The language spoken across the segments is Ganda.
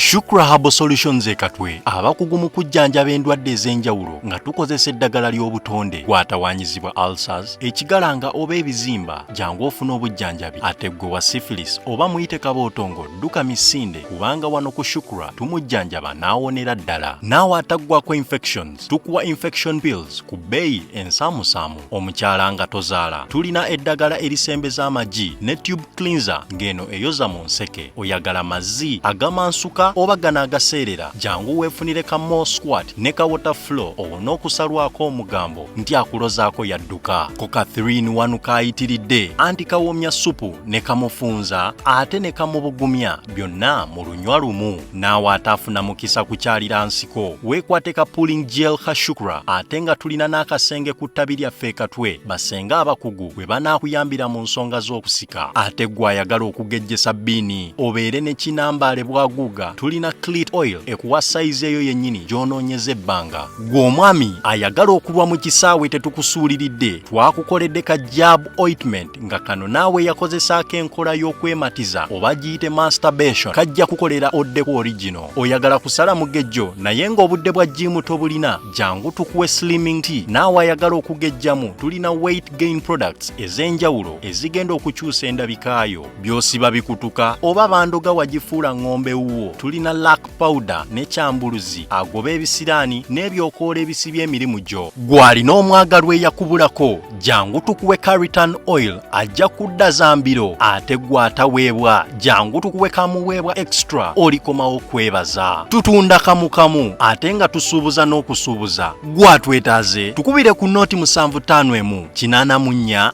Shukra Herbal Solutions ekatwe abakugu mu kujjanjaba endwadde ez'enjawulo nga tukozesa eddagala ly'obutonde gwatawanyizibwa ulcers, ekigalanga oba ebizimba jangu ofuna obujjanjabi. Ate gwe wa syphilis oba muyite kabootongo dduka misinde kubanga wano ku Shukra tumujjanjaba n'awonera ddala. Naawe ataggwako infections tukuwa infection pills ku bbeeyi ensaamusaamu. Omukyala nga tozaala tulina eddagala erisembeza amagi ne tube cleanser ng'eno eyoza mu nseke. Oyagala mazzi agamansuka oba gana agaseerera jangu weefunire ka more squat ne ka water flow owona okusalwako omugambo nti akulozaako yadduka. Koka 3-in-1 kaayitiridde anti kawoomya supu ne kamufunza ate ne kamubugumya byonna mu lunywa lumu. Naawe ataafuna mukisa kukyalira nsiko weekwate ka pulling gel ka Shukra ate nga tulina n'akasenge ku ttabi lyaffe ekatwe basenga abakugu bwe banaakuyambira mu nsonga z'okusika. Ate gwe ayagala okugejjesa bbiini obeere ne kinambaale bwaguuga tulina clit oil ekuwa sayizi eyo yennyini gy'onoonyeza ebbanga. Gwe omwami ayagala okulwa mu kisaawe tetukusuuliridde twakukoledde ka jab ointment nga kano naawe yakozesaako enkola y'okwematiza oba giyite masturbation kajja kukolera oddeku original. Oyagala kusala mugejjo naye ng'obudde bwa jimu tobulina jangu tukuwe slimming tea. Naawe ayagala okugejjamu tulina weight gain products ez'enjawulo ezigenda okukyusa endabikaayo. By'osiba bikutuka oba bandoga wagifuula ng'ombe wuwo tulina lack powder ne kyambuluzi agoba ebisiraani n'ebyokoola ebisibya emirimu gyo. Gw'alina omwagalwa eyakubulako jangu tukuwe Caritan oil ajja kudda zambiro. Ate gw'ataweebwa jangu tukuwe kamuweebwa extra olikomawo kwebaza. Tutunda kamu ate nga tusuubuza n'okusuubuza. Gw'atwetaaze tukubire ku nooti 751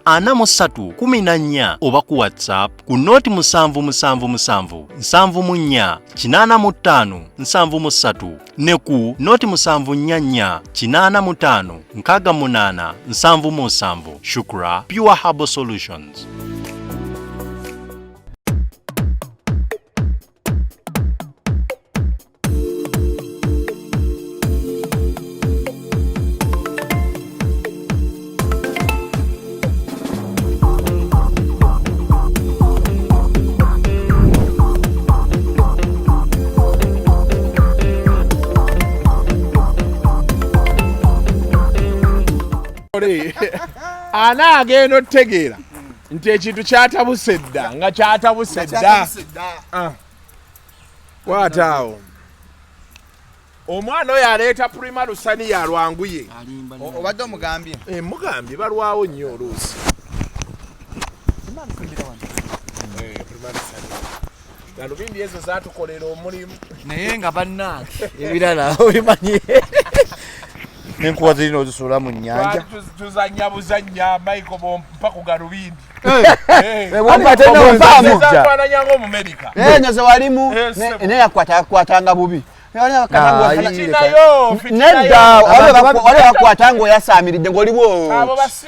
884 43 oba ku WhatsApp ku nooti 777 74 85 73 ne ku nooti 744 85 68 77. Shukra Pure Herbal Solutions. Ana agenda otegeera nti ekintu kyatabuse dda nga kyatabuse dda. Waataawo omwana oyo aleeta primarusani ya lwanguye obadde omugambye mugambye balwawo nnyo oluusi galubindi ezo zaatukolera omulimu naye nga bannange ebirala obimanyi n'enkuba zirina ozisuula mu nnyanja tuzanya buzanya Michael bompa ku galubindi zafananya ng'omumerica nyoze walimu naye yakwatanga bubi nedda wali bakwatanga oyasaamiridde ng'oliwo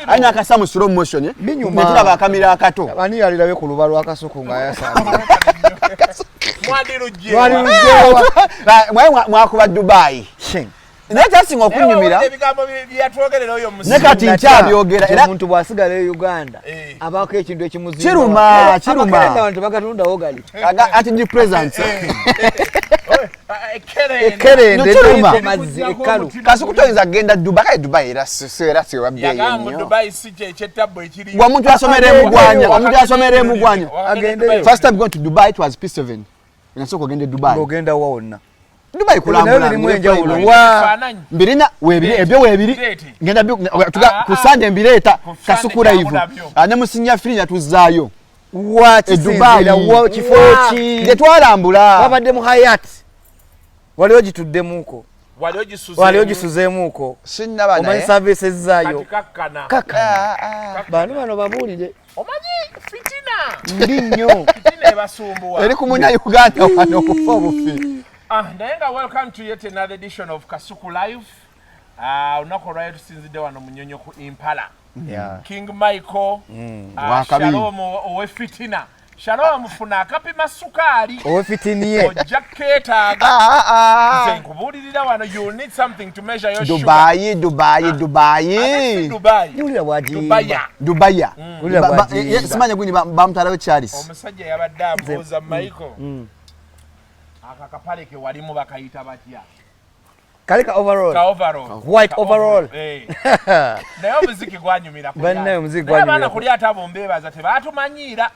alina akasa slow motion netulaba akamira akato ani yalirabe ku luba lwakasoko ng'ayasaamira mwakuba Dubai naye kyasinga okunyumira ne kati nkyabyogera era omuntu bw'asigala e Uganda abaako ekintu ekimuzimba kiruma abantu bagatundawo gali ati ndi present ekerende mazzi ekalu kasikutoyinza kugenda Dubai era sewabbeeyi omuntu asomera emugwanya first time going to Dubai it was P7 nasooka ogenda e Dubai ogenda wa wonna Dubai kulambula limu enjawulo mbirina ebyo weebiri ngenda ku Sunday mbireeta kasukura ivu ne musinya firinya tuzaayo Dubai kifo ki gye twalambula babadde mu Hayat waliwo gituddemuuko waliwo gisuzeemuuko omanyi services zaayo bano babuulire omanyi fitina ndi nnyo fitina ebasumbuwa eri ku munya Uganda wano okufa obufi. Nayenga welcome to yet another edition of Kasuku Live. Olunaku olwayo tusinzidde wano Munyonyo ku Impala. King Michael, Shalom owe fitina. Shalom funa akapima sukali. Owe fitiniye. Ojja keetaaga. Nze nkubuulirira wano you need something to measure your Dubai. Yulira Dubai. Simanya gwini bamutalawo Charles. Omusajja yabadde abuuza Michael. akakapale ke walimu bakayita batya kalika overall ka overall white overall naye omuziki gwanyumira banne omuziki gwanyumira bana kuli atabo mbebaza tebatumanyira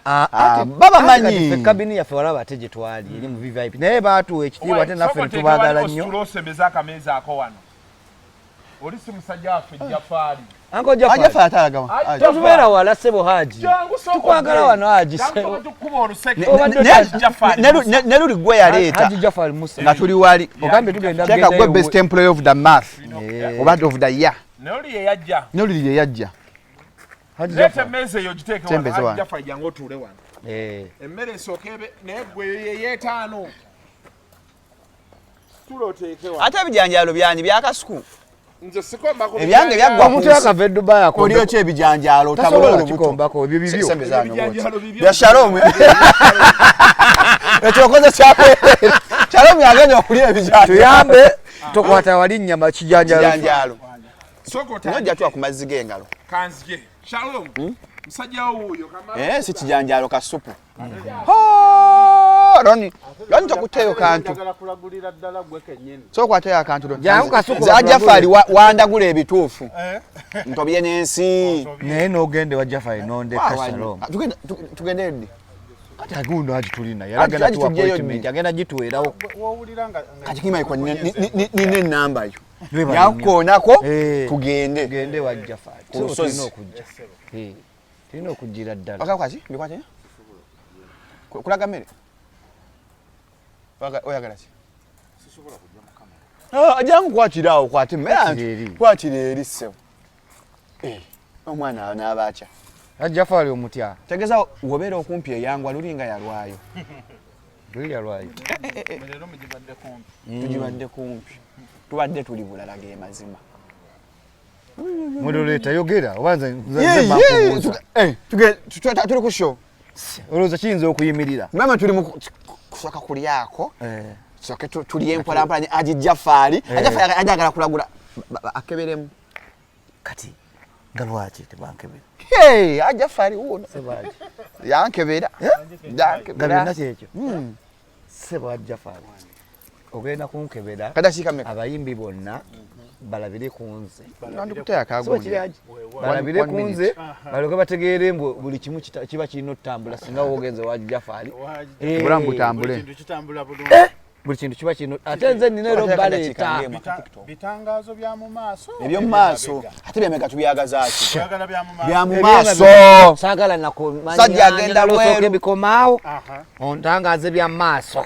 baba manyi kabini yaffe walaba ate gye twali eri mu VVIP naye baatuwa ekitiibwa ate naffe netubagala nnyo tulosembeza akameza ako wano oli si musajja waffe Jafari Anko Jafari atalaga totubeera wala ssebo Haji tukwagala wano Haji ne luli gwe yaleeta Haji Jafari Musa nga tuli wali ogambe tugenda genda gwe best employee of the month oba of the year ne luli ye yajja Haji Jafari meze yo giteeke wano Haji Jafari jangu otuule wano emmere esookeebe naye gwe yeetaano tuloteeke wano ate ebijanjalo byani byakasuku nze sikomba ko ebyange byaggwa omuntu yakava Dubai ako oliyo ki ebijanjalo tasobola okikombako ebyo bibyo bya Shalom ekyokoze kyakwe Shalom yagenda okulya ebijanjalo tuyambe tokwata wali nnyama kijanjalo nojja tuwa ku mazzi g'engalo kanzige Shalom musajja wuuyo kama si kijanjalo ka supu Roni takuteyo kantu so kwateyo akantu za Jafari wandagula ebituufu ntobye n'ensi naye n'ogende wa Jafari n'ondeka Shalom tugende ddi tagundo agitulina yalagala tuwa appointment agenda gituweerawo kati kimaiko nine enamba yo yakukoonako tugende wa Jafari tulina okujja tulina okujjira ddala okakwaki bikwate kulaga mmere oyagala ki ajangu kwatirawo kwate mmere kwatira eri ssebo omwana n'aba atya Jafari omutya tegeza wobeera okumpi eyangwa lulinga yalwayo luli yalwayo tugibadde kumpi tubadde tuli bulala ge mazima modoleta yogera obanza tuli ku show olowooza kiyinza okuyimirira mama tuli mu kusooka kulyako soke tuli empolampolanye aji Jafari ajagala kulagula akeberemu kati nga lwaki tebankebera Jafari wuno yankebera nga byonna kyekyo seba Jafari ogenda kunkebera kadasikameka abayimbi bonna balabire kunze ndikuteya kagundi balabire kunze baloke bategeere mbu buli kimu kiba kirina otutambula singa wogenze wa Jafari bulamu butambule buli kintu kiba kirina ate nze nina ero baleeta bitangazo bya mu maaso ebyo mu maaso ate byameka tubyagazaaki bya mu maaso saagala sajja agenda lweru ebikomaawo ontangaze bya maaso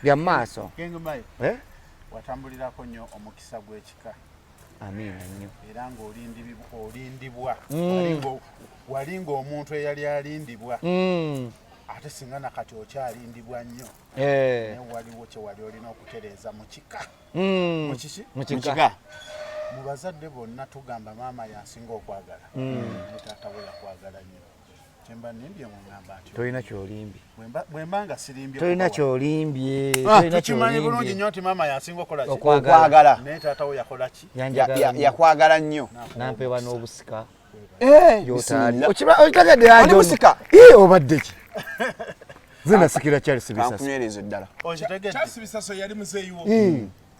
bya maaso watambulirako nnyo omukisa gw'ekika amiina nnyo era ng'olindibwa wali ng'omuntu eyali alindibwa ate singa nakati okyalindibwa nnyo naye waliwo kye wali olina okutereeza mu kika mu kika mu bazadde bonna tugamba maama yansinga okwagala ne taata we yakwagala nnyo kyemba nimbye mugamba nti tolina kyolimbye bwe mba nga sirimbye tolina kyolimbye tukimanyi bulungi nnyo nti maama yansinga okwagala naye taata we yakola ki yakwagala nnyo nampewa n'obusika oli busika obadde ki nze nasikira Charles Bisaso kankunywerezo ddala Charles Bisaso yali muzeeyiwo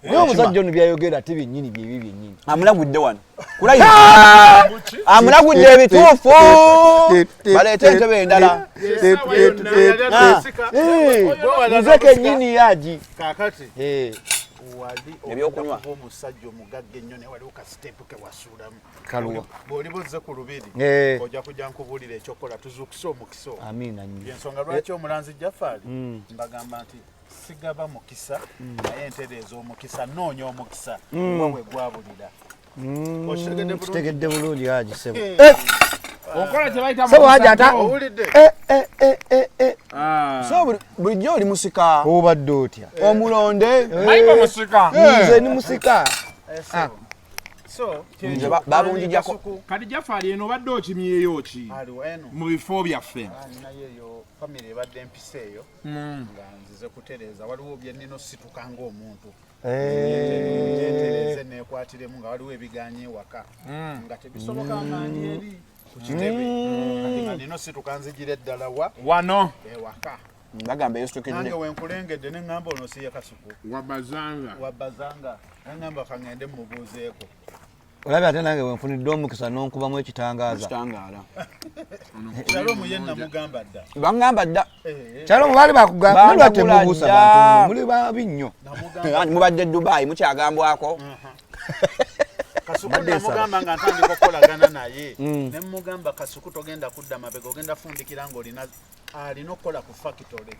naye omusajja ono byayogera ate byennyini byebyo byennyini amulagudde wano amulagudde ebituufu baleete entebe endala nze kennyini Haji kakati ebyokunywa omusajja omugagga ennyo naye waliwo kasiteepu ke wasuulamu kaluwa bw'oli buzze ku lubiri ojja kujja nkubuulira ekyokola tuzuukise omukisa amiina nnyo yensonga lwaki omulanzi Jafari mbagamba nti sigaba mukisa naye entereeza omukisa noonya omukisa wawe gwabulira kitegedde bulungi Haji sebo okola kye bayita sebo Haji ata owulidde so bulijjo oli musika obadde otya omulonde mayiga musika nze ni musika so babunjijako kati Jafari eno obadde okimyeyo ki mu bifo byaffe nayeyo famire ebadde empisa eyo nga nzize kutereeza waliwo bye nnina osituka ng'omuntu ntereeze neekwatiremu nga waliwo ebiganye ewaka nga tebisoboka mangi eri ku kitebe kati nga nnina osituka nzigira eddala wano wano ewaka bagamba yestoke nange nne wenkulengedde ne ngamba ono siye Kasuku wabazanga ngamba kangende mubuuzeeko olabye ate nange wenfunidde omukisa n'onkubamu ekitangaaza kitangaala Shalom yenna mugamba dda bangamba dda Shalom baali bakugamba lwate mubuusa bantu muli babi nnyo mubadde Dubai mukyagambwako Kasuku namugamba nga ntandika okukolagana naye ne mugamba Kasuku togenda kudda mabega ogenda fundikira ng'olina alina okukola ku factory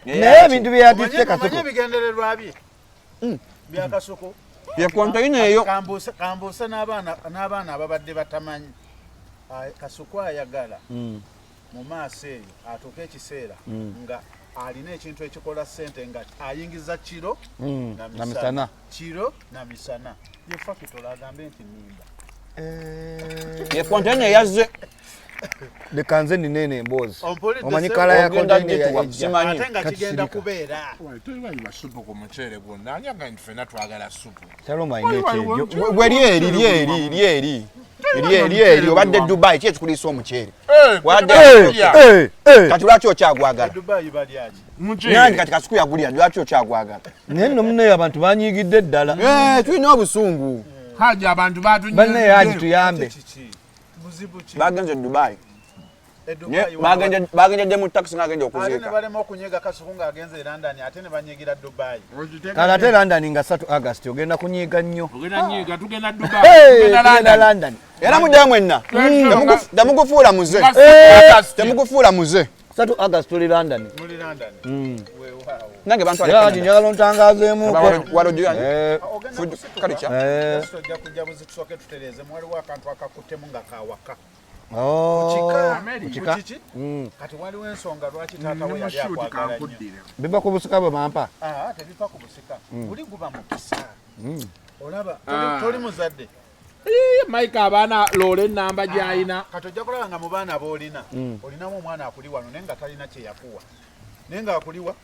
naye ebintu bye yatisse Kasuku omanye ebigendererwa bye bya Kasuku ye kontaina eyo kambuuse n'abaana ababadde batamanyi Kasuku ayagala mu maaso eyo atuuka ekiseera nga alina ekintu ekikola ssente nga ayingiza kiro na misana kiro na misana ye factory agambe nti nimba ye kontaina yazze leka nze ninene emboozi omanyi kala ya kontaina yajja ate nga kigenda kubeera toyibayiba supu ku muceere gwonna anyaga nti ffenna twagala supu Shalom ayina ekyejjo bwe lyeri obadde Dubai ki ekikuliisa omuceere kati lwaki okyagwagala Dubai balyaki nange kati Kasuku yagulya lwaki okyagwagala naye nno muneyo abantu banyiigidde ddala tulina obusungu haja abantu banneyo haji tuyambe buzibu ki bagenze Dubai bagendedde mu taxi ng'agenda ate ne okuziika balema okunyega Kasuku ng'agenze e London ate ne banyigira Dubai kale ate London nga 3 August ogenda kunyiiga nnyo tugenda tugenda London era muddayo mwenna temugufuula muze 3 August tuli London muri London weewaawo nange bantu haji njagala ontangaazeemu tojja kujja buzitusooke tutereeze mwaliwo akantu akakuttemu nga kawaka kika kati waliwo ensonga lwaki taata we yali akwagala nnyo biva ku busika bwe bampa tebifa ku busika buli guba mukisa olaba toli muzadde Mike abaana loole ennamba gy'alina kati ojja kulaba nga mu baana boolina olinamu omwana akuli wano naye nga talina kye yakuwa naye nga akuliwa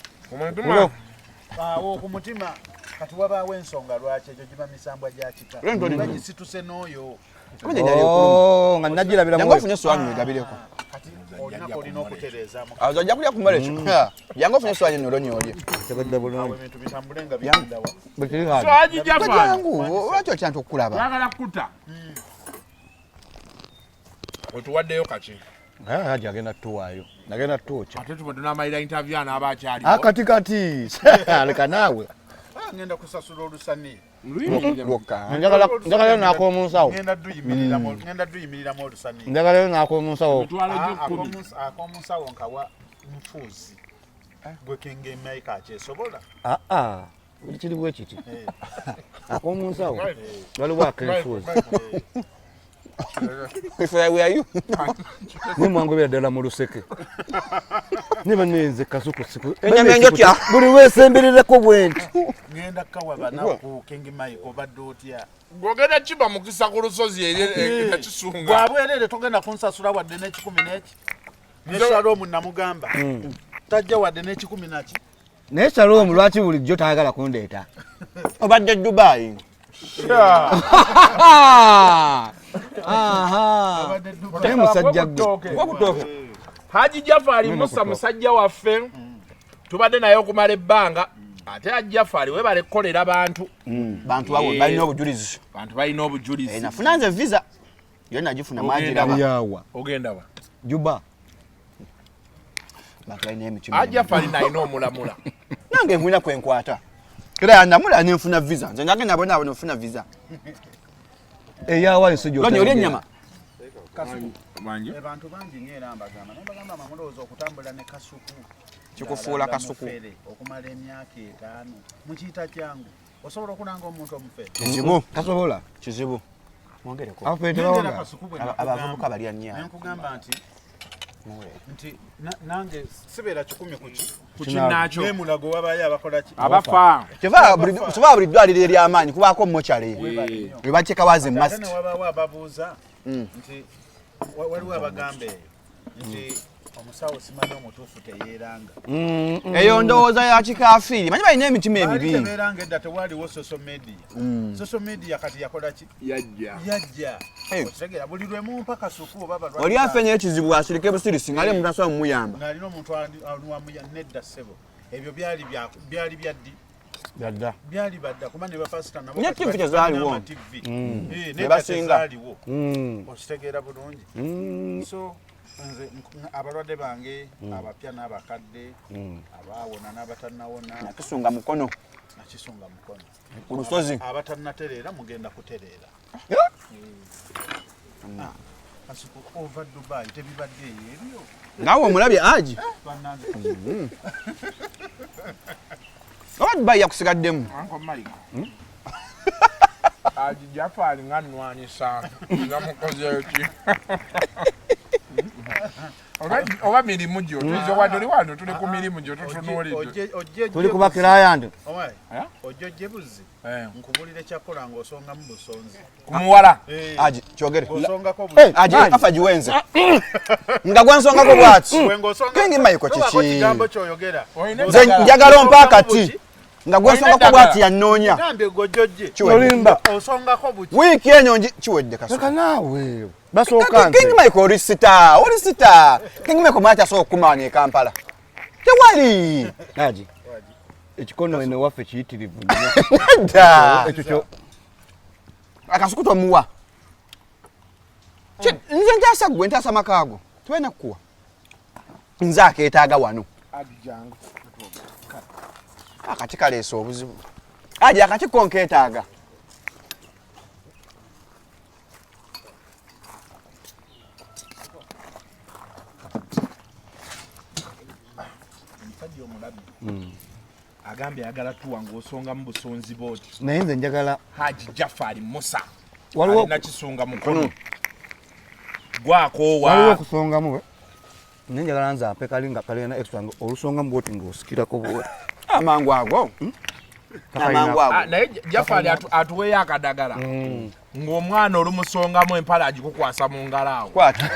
awo ku mutima kati wabaawo ensonga lwaki ekyo giba misambwa gya kika bagisituse n'oyo nga nagirabira ofunye essowaani egabireko kati olina okutereezaamu ojja kulya kumala ekyo yange ofunye essowaani nolonyolye awo ebintu bitambule nga bigendawa Haji Jafar jangu lwaki otya nti okukulaba yagala kuta otuwaddeyo kaki haji agenda tuwaayo nagenda tuokya ate tuba tunamalira interview anaaba akyali akatikati leka naawe ngenda kusasula olusani njagalayo n'ak'omunsawo ngenda duyimiriramu olusani njagalayo n'ak'omunsawo ak'omunsawo nkawa nfuuzi gwe kinga emaika akyesobola buli kiri bwe kiti ak'omunsawo waliwo ak'enfuuzi nimwangobera ddala mu luseke niba nenze Kasuku Enyama enjokya. buli weesembererako bwenti ngenda kukawa banaku kingi maiko badde otya ng'ogenda kiba mukisa ku lusozi ekisunga bwabwerere togenda kunsasula wadde n'ekikumi n'eki ne Shalom namugamba tajja wadde n'ekikumi naki naye Shalom lwaki bulijjo tayagala kundeeta obadde Dubai naye musajja gwe Haji Jafar Musa musajja waffe tubadde naye okumala ebbanga ate Haji Jafar webale kukolera bantu bantu balina obujulizi bantu balina obujulizi nafuna nze visa yo nagifuna mwagiraba yawa ogenda wa Juba bantu balina emitima Haji Jafar nalina omulamula nange nkwina kwenkwata era yandamula nenfuna visa nze nagenda bonaabo nofuna visa eyawa ensujja loni oli ennyama abantu bangi nnyo era mbagamba naye mbagamba mamulowooza okutambula ne Kasuku kikufuula Kasuku okumala emyaka 5 mukiyita kyangu osobola okulanga omuntu omufere kizibu tasobola kizibu mwongereko abavubuka balya nnyo nkugamba nti nange sibeera 10 kukinakyo nemulago wabayo abakola ki abafa soba buli ddwaliro ery'amaanyi kubaako mochale we bateeka waazi ate mast ne wabaawo ababuuza nti waliwo abagamba eyo nti omusawo simanyi omutuufu teyeeranga eyo ndowooza ya kikafiiri manyi balina emitima emibi tebeeranga edda tewaliwo social media kati yakola ki yajja okitegera buli lwe mumpa kasuku oba balwadde oli afenye ekizibu asirike busirisi ng'ali omuntu asobola mumuyamba ng'alina omuntu anuwamuya nedda ssebo ebyo byali byaddi byali badda kuba ne bafasita nabo ne TV tezaaliwo ne basingaaliwo okitegeera bulungi so nze abalwadde bange abapya n'abakadde abaawona n'abatannawona nakisunga mukono ku lusozi abatannatereera mugenda kutereera kasuku ova Dubai tebibadde ebyo naawe omulabye aji oba Dubai yakusigaddemu Uncle Mike. Aji Jafari nga nnwanyisa nga mukoze ki. Oba mirimu gyo tulizo wadde wano tuli ku mirimu gyo tutunuulidde. tuli kuba client ojjojje buzi nkubulire kyakola ng'osongamu busonzi ku muwala aji kyogere osongako buzi aji afa giwenze nga gwansongako bwati kengi mayiko kiki kigambo kyoyogera nze njagala ompa akati nga gwensongako bwati yannoonya gambe gojjojje olimba osongako buki wiiki enyo kiwedde saka naawe basooka kengi mayiko olisita kengi mayiko mwati asobola okukumaanya e Kampala tewali aji ekikono ene waffe kiyitirivu dda ekyo kyo akasuku tomuwa nze ntaasa gwe ntaasa makaago tiwena kukuwa nze akeetaaga wano Ajangu. akati kaleesa obuzibu aji akati konkeetaaga Omusajja omulabi agambye ayagala tuwa ng'osonga mu busonzi bwoti naye nze njagala Haji Jafari Musa waliwo alina kisunga mukono waliwo gwakoowa okusongamu naye njagala nze ampe kali nga kalina extra olusongamu bwoti ng'osikirako bwe amangu ago amangu ago naye Jafari atuweeyo akadagala ng'omwana olumusongamu empala agikukwasa mu ngalo awo kwata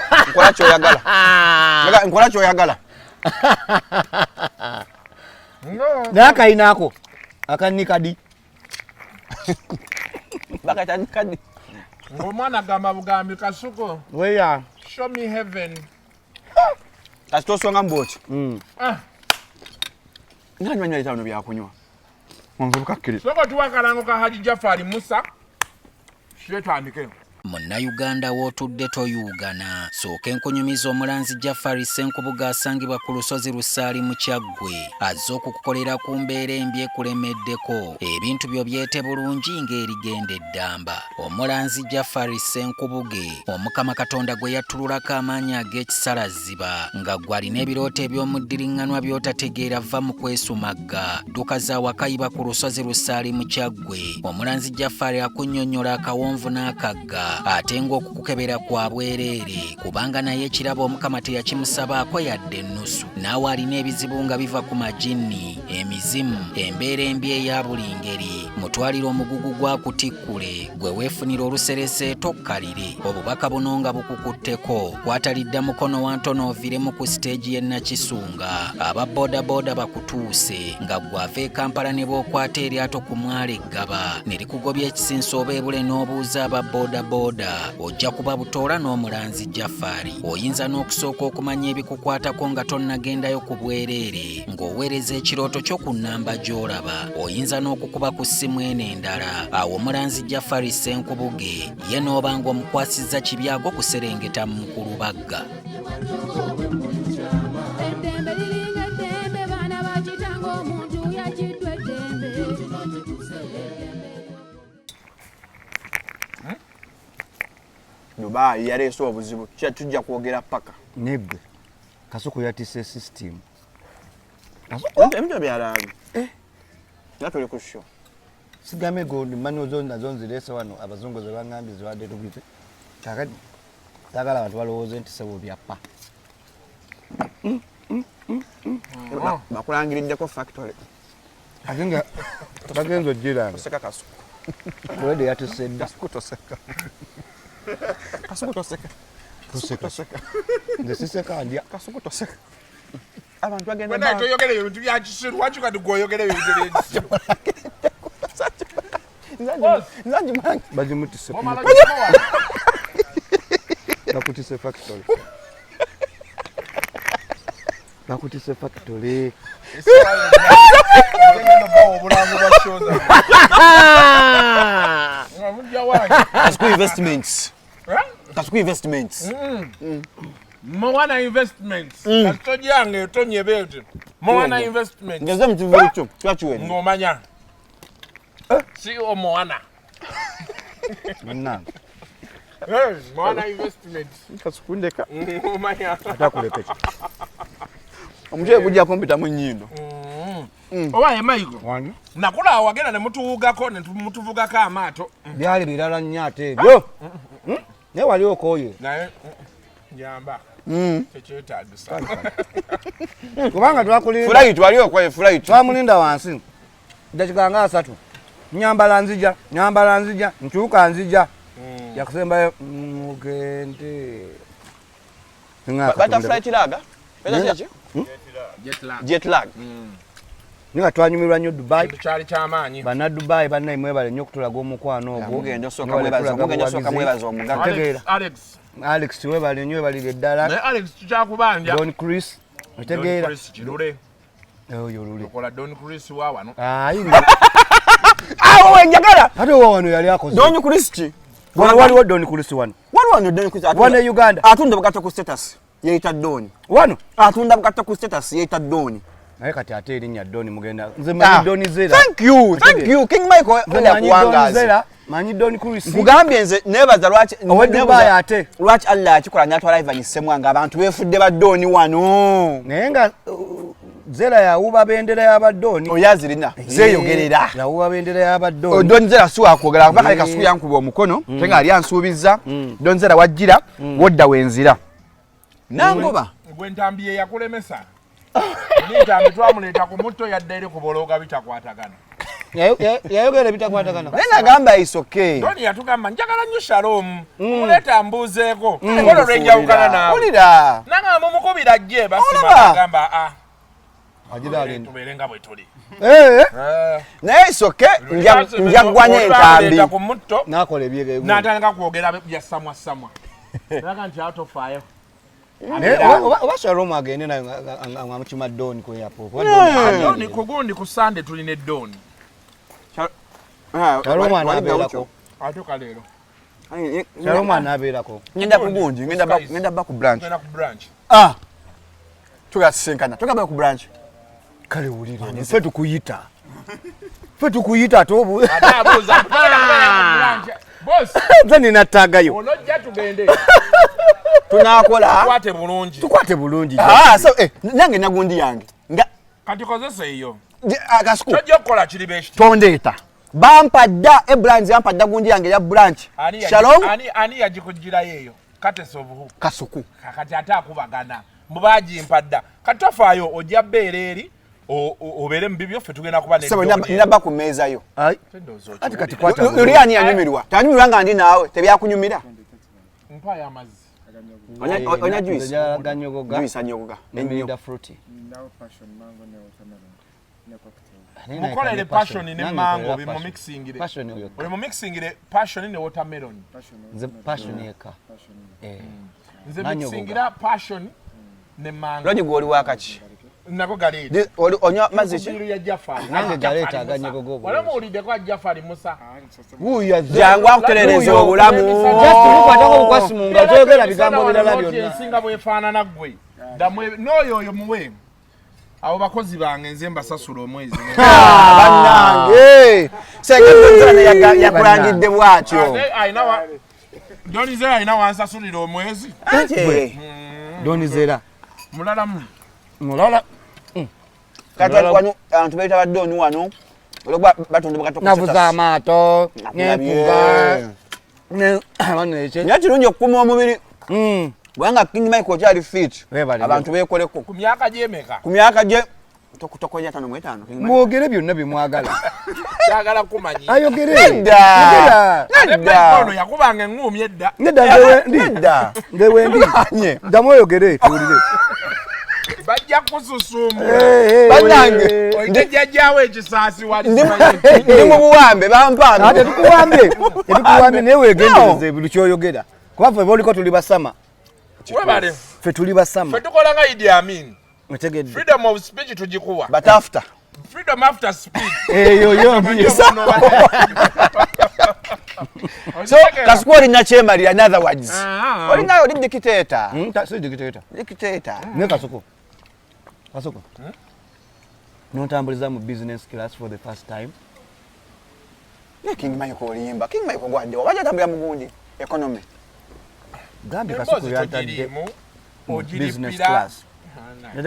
nkola kyoyagala naye akayinaako akanikadi bakaita nikadi ng'omwana gamba bugambi kasuko weya show me heaven kasi tosonga mboti nani banywa bino byakunywa onvubuka kkiri soko tuwa akalango ka Haji Jafari Musa kyetandike Munnayuganda w'otudde toyugana sooka enkunyumiza omulanzi Jafari Ssenkubuga asangibwa ku lusozi Lusaali mu Kyaggwe azze okukukolera ku mbeera embi ekulemeddeko ebintu byo byete bulungi ng'erigenda eddamba omulanzi Jafari Ssenkubuge Omukama Katonda gwe yattululako amaanyi ag'ekisalaziba nga gwe alina ebirooto eby'omuddiringanwa by'otategeera va mu kwesumagga dduka za wakayiba ku lusozi Lusaali mu Kyaggwe omulanzi Jafari akunnyonnyola akawonvu n'akagga ate ng'okukukebera kwa bwereere kubanga naye ekirabo Omukama teyakimusabaako yadde ennusu naawe alina ebizibu nga biva ku majinni emizimu embeera embi eya buli ngeri mutwalire omugugu gwakutikkule gwe weefunira oluserese tokkalire obubaka buno nga bukukutteko kwatalidda mukono wa ntono oviremu ku siteegi y'e Nakisunga aba boodabooda bakutuuse nga gwava e Kampala ne bookwata eryato ku mwalo Eggaba ne likugobya ekisinsa oba ebule n'obuuza aba boodabooda ojja kuba butoola n'omulanzi Jafari oyinza n'okusooka okumanya ebikukwatako nga tonnagendayo ku bwereere ng'oweereza ekirooto kyo ku nnamba gy'olaba oyinza n'okukuba ku ssimu eno endala awo omulanzi Jafari Ssenkubuge ye n'obanga omukwasizza kibyago kuserengeta mu Kulubagga Dubai yaleese obuzibu tujja kwogera paka negwe kasuku yatise system ebyo byalabi nga tuli ku show sigame gold mani nazo nzireese wano abazungu ze bangambye ziwadde tubize kakati tagala abantu balowooze nti sebo byappa bakulangiriddeko factory ate nga bagenza ojjiranga toseka kasuku olwedde yatise dda kasuku toseka kasuku toseka Toseka. Nze siseka ndya. Kasuku toseka. Abantu bagenda Bana toyogere ebintu bya kisiru wachuka tugoyogere ebintu bya kisiru. Nzanji mangi. Bajimutise. Bakutise factory. Bakutise factory. Kasuku investments. Kasuku investments. Mwana investments. Katojange tonyebete. Mwana investments. Ngeze mtivu cyo. Twachiwe. Ngomanya. Si o mwana. Manna. Mwana investments. Kasuku ndeka. Ngomanya. Atakulepecha. Omuje kujja kompita mu nyindo. Owa emaiko. Wani. Nakula awagenda ne mutuwugako ne mutuvugako amaato. Byali birala nnyate ebyo. Ne wali okoye. Naye nyamba. Tekyetaagisa. Kubanga twakulinda. Flight wali okwaye flight. Twamulinda wansi. Dakika 3. Nyambala nzija, nchuka nzija. Yakusemba mugende. Bata flight laga? Beta kiki? Jet lag. Ninga twanyumirwa nnyo Dubai. Kyali kyamaanyi. Bana Dubai banna mwebale nnyo kutulaga omukwano ogwo. Mugenda soka mwebaza omugaga. Alex webale nnyo webalire ddala. naye Alex tukyakubanja. Don Chris. Otegeera. Don Chris kirule. Oyo lule. Kola Don Chris wa wano. Ayi. Awo njagala. Ate wano yali akoze. Don Chris. Waliwo Don Chris wano. Waliwo Don Chris. Wano e Uganda. Atunda bukata ku status. Yeita Don. Wano. Atunda bukata ku status yeita Don. Naye kati ate erinnya Don mugenda. Nze manyi Don Zera. Thank you. King Michael kwenda kuwangaza. Manyi Don Chris. Kugambye nze nebaza lwaki Dubai ate. Lwaki Allah akikola n'atwala ivanyisemu nga abantu befudde ba Don wano. Naye nga Zera yawuba bendera y'Abadoni. Oyazirina. Zeyogerera. Yawuba bendera y'Abadoni. Don Zera suwa kwogera kuba kale kasuku yankuba omukono. Tenga ali ansuubiza. Don Zera wajjira wodda wenzira. Nangoba. Gwe ntambiye yakulemesa. Nitambi twamuleeta ku mutto yadde eri kubologa bitakwatagana. Yayogera bitakwatagana. Naye nagamba is okay. Doni yatugamba njagala nnyo Shalom. Muleeta mbuuzeeko. Ekolo lwenjawukana naawe. Ulira. Nanga mumukubira jje basima agamba Agira alenda. tubeerenga bwe tuli. Naye is okay. Njaggwanya entambi. Ku mutto Nakola ebyegego. n'atandika kwogera bya samwa. Naga nti atofaayo. Oba Shalom agende nayo ngamukima Don ku airport. Doni kugundi ku Sunday tulina eddoni. Shalom anabeerako. Atuuka leero. Shalom anabeerako. Ngenda kugundi, ngenda ba ku branch. Tugenda ku branch. Tugasinkana. Tugamba ku branch. Kale wulira. Ffe tukuyita ate obu. Ataabuuza branch. Boss. Nze nina ttagayo. Onojja tugende. Tunakola. Tukwate bulungi. So nange nagundi yange. Kati kozesa eyo. Akasuku. Tojja kukola kiri beshi. Tondeeta. Bampadda branch yampadda gundi yange ya branch. Shalom. Ani yagikugira yeyo. Kate sobuhu. Kasuku. Kati atakubagana. Mubaji mpadda. Katofaayo ojja beereri. Obere mbibyo ffe tugenda kuba ne. Sebo naba ku meza yo. Ai. Ati kati kwata. Luli ani anyumirwa. Tanyumirwa nga ndi naawe tebyakunyumira. Mpa ya mazi. Onya juice. Ganyogoga. Juice anyogoga. Nemida fruity. Now passion mango ne watermelon. Ne cocktail. Mukolere passion ne mango bimu mixing ile. Passion oyo. Oli mu mixing ile passion ne watermelon. Nze passion yeka. Nze mixing ile passion ne mango. Lodi goli wakati. Nako gali. Onya mazi ki? Biru ya Jafari. Nange galeta aganyogogo. Wala muulide kwa Jafari Musa. Uya Jangu akuterereza obulamu. Just tulikwatako bukwasi mu nga toyogera bigambo birala byonna. Ensinga bwefaanana ggwe. N'oyo muwe. Abo bakozi bange nze mbasasula omwezi. Bannange. Senge yakulangidde bwatyo. Doni Zera alina wansasulira omwezi. Doni Zera. Mulala. Kati wano abantu bayita ba Doni wano. Olwo batonde bakatoka. Navuza amaato. N'empuga. Naye kirungi okukuuma omubiri. Bwanga King Michael kyali fit. Abantu beekoleko. Ku myaka gy'emeka? Ku myaka gye Tokonya 5 mwogere byonna bimwagala kyagala kumanyi ayogere Nedda ono yakubanga engumi edda nedda ngewendi damu oyogere tuwulire bajja kususumula bannange oyitejjajjawo ekisaasi wali ndi mu buwambe bampanga tetukuwambye naye wegendereze buli kyoyogera kuba ffe boliko tuli basama webale ffe tuli basama ffe tukola nga Idi Amin otegedde freedom of speech tugikuwa but after freedom after speech eyo so Kasuku olina kyemalira in other words olina oli dictator si dictator ne Kasuku nontambuliza mu business class for the first time ne King Michael olimba King Michael gwadde wabaja tambula mugundi economy gambye Kasuku yatadde business class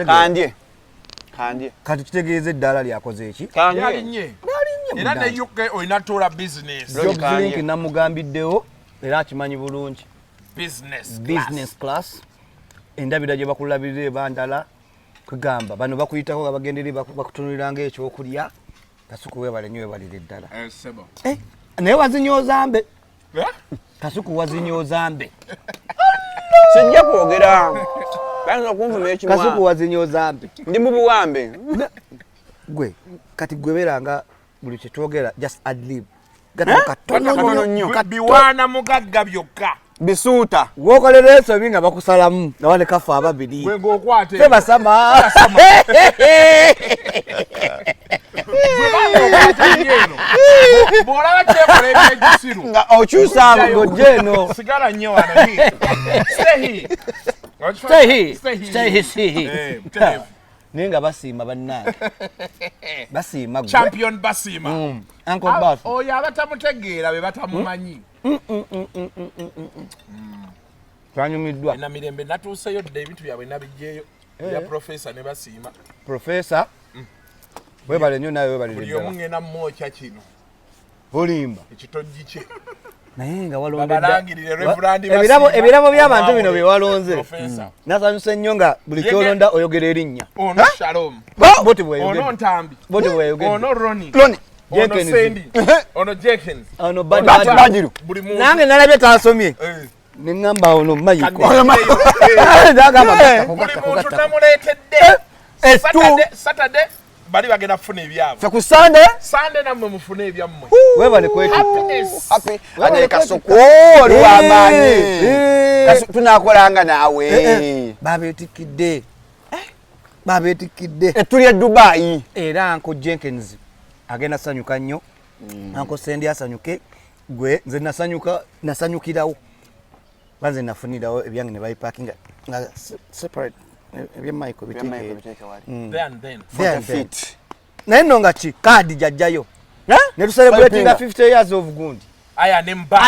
kandye kati kitegeeza eddala lyakoze eki yalinye era ne UK olina tola business Jobs Link namugambiddewo era akimanyi bulungi business class endabira gye bakulabirira ebandala kugamba bano bakuyitako nga bagenderi bakutunuliranga ekyokulya Kasuku webale nnyo webalira eddala naye wazinyozambe Kasuku wazinyozambe sijja kwogera Kasuku wazinyozambe ndi mu buwambe gwe kati gweberanga buli kyetwogera just adlib katono nnyo biwaana mugagga byokka bisuuta wokolera ensobi nga bakusalamu nawane kafa ababiri ng'okwate tebasama bw'olaba kyekola ebyegisiru nga okyusa ng'ojeno sigala nnyo wano naye nga basiima bannange basiima champion basiima Uncle Buff oyo abatamutegeera be batamumanyi twanyumiddwa ena mirembe natuuseyo dda ebintu byabwe nabijjeeyo ya profesa ne basiima profesa webale nnyo nawe webalire buli omu ngenda mmwokya kino olimba ekitojji kye naye nga babalangirire reverandi ebirabo by'abantu bino bye walonze nasanyusa ennyo nga buli kyolonda oyogera erinnya ono Shalom boti bweyogera ono Ntambi boti bweyogera ono Ronnie Jenkins. ono Sandy ono Jenkins ono Badru buli muntu nange nalabye tansomye neŋŋamba ono mayiko buli muntu namuleetedde Saturday bali bagenda kufuna ebyabwe fe ku Sunday nammwe mufune ebyammwe webale kweti happy ane Kasuku oli w'amaanyi tunakolanga naawe babeetikidde ettuli e Dubai era Uncle Jenkins agenda sanyuka nnyo Uncle Sandy asanyuke gwe nze nasanyukirawo banze nafunirawo ebyange ne bayipakinga nga separate ebya Michael biteeke then naye nno nga ki kaadi jajjayo ne tucelebratinga 50 years of gundi aya nemba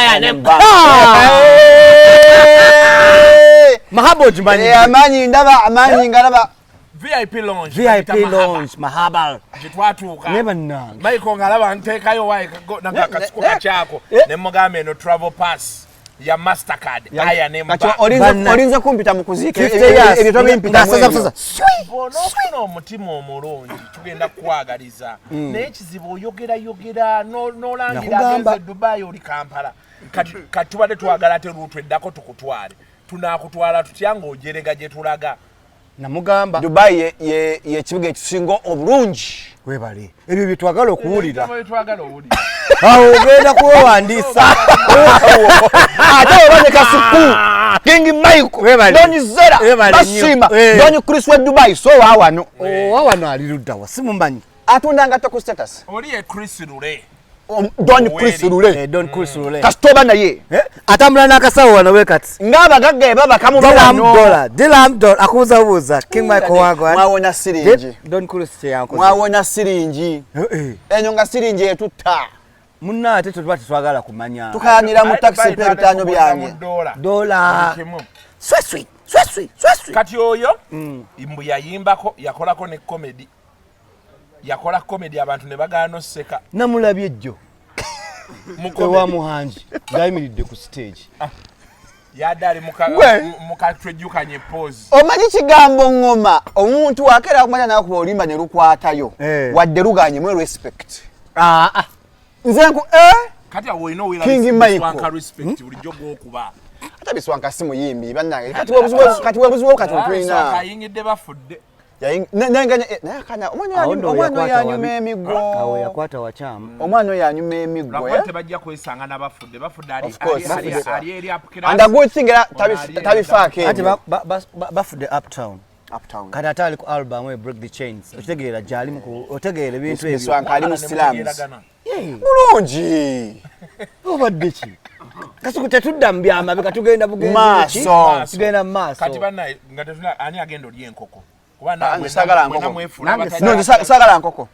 mahaba ogimanyi amaanyi ngalaba VIP lounge mahaba gyetwatuuka ne bannange Michael ng'alaba nteekayo wayi nanga Kasuku kakyako ne mugamba eno travel pass ya Mastercard aya nemba olinza kumpita mu kuziika ebyo tobimpita bw'onoofuna omutima omulungi tugenda kukwagaliza naye ekizibu oyogera n'olangira agenze Dubai oli Kampala kati tubadde twagala ate luutu eddako tukutwale tunaakutwala tutya ng'ojerega gye tulaga namugamba Dubai yekibuga ekisinga obulungi webale ebyo byetwagala okuwulira twagala owulira awo ogenda kuwewandiisa ate obane Kasuku King Michael Doni Zera Basima Doni Chris wa Dubai so wawano wawano ali luddawa simumanyi atundanga to ku status oli ye Chris Lule Don Chris Lule Don Chris Lule kasitoba naye atambula n'akasawo wano wekati ng'abagagga baba kamubano $1 akubuzabuuza King Michael wagwa mwawona siringi Don Chris kyeyankoze mwawona siringi enyo nga siringi etutta munna ate tuba tetwagala kumanya tukayanira mu taxi pe bitano byange dola sweswi kati oyo mbu yayimbako yakolako ne comedy yakola comedy abantu ne bagaana oseka namulabye ejjo ewa muhanji ngayimiridde ku stage yadali mukatwejjukanye pose omanyi kigambo ngoma omuntu akera kumanya nakuba olimba ne lukwatayo wadde luganye mwe respect nze nku kati awo ino wira King Michael respect bulijjo gwokuba ata biswanka simu yimbi bannange kati webuziwo kati otulina kayingidde bafudde omwana yanyuma emigo awo yakwata wakyama omwana yanyuma emigo lwakwate bajja kwesanga n'abafudde ali eri apukira and a good thing era tabifaako ati bafudde uptown kati ate ali ku album break the chains okitegeera gyali otegeera ebintu ebyo biswanka ali mu slums mulungi obadde ki kasuku tetudda mu byama bika tugenda bugenzi tugenda mu maaso kati bannaye nga tetuna ani agenda oli enkoko sagala nkoko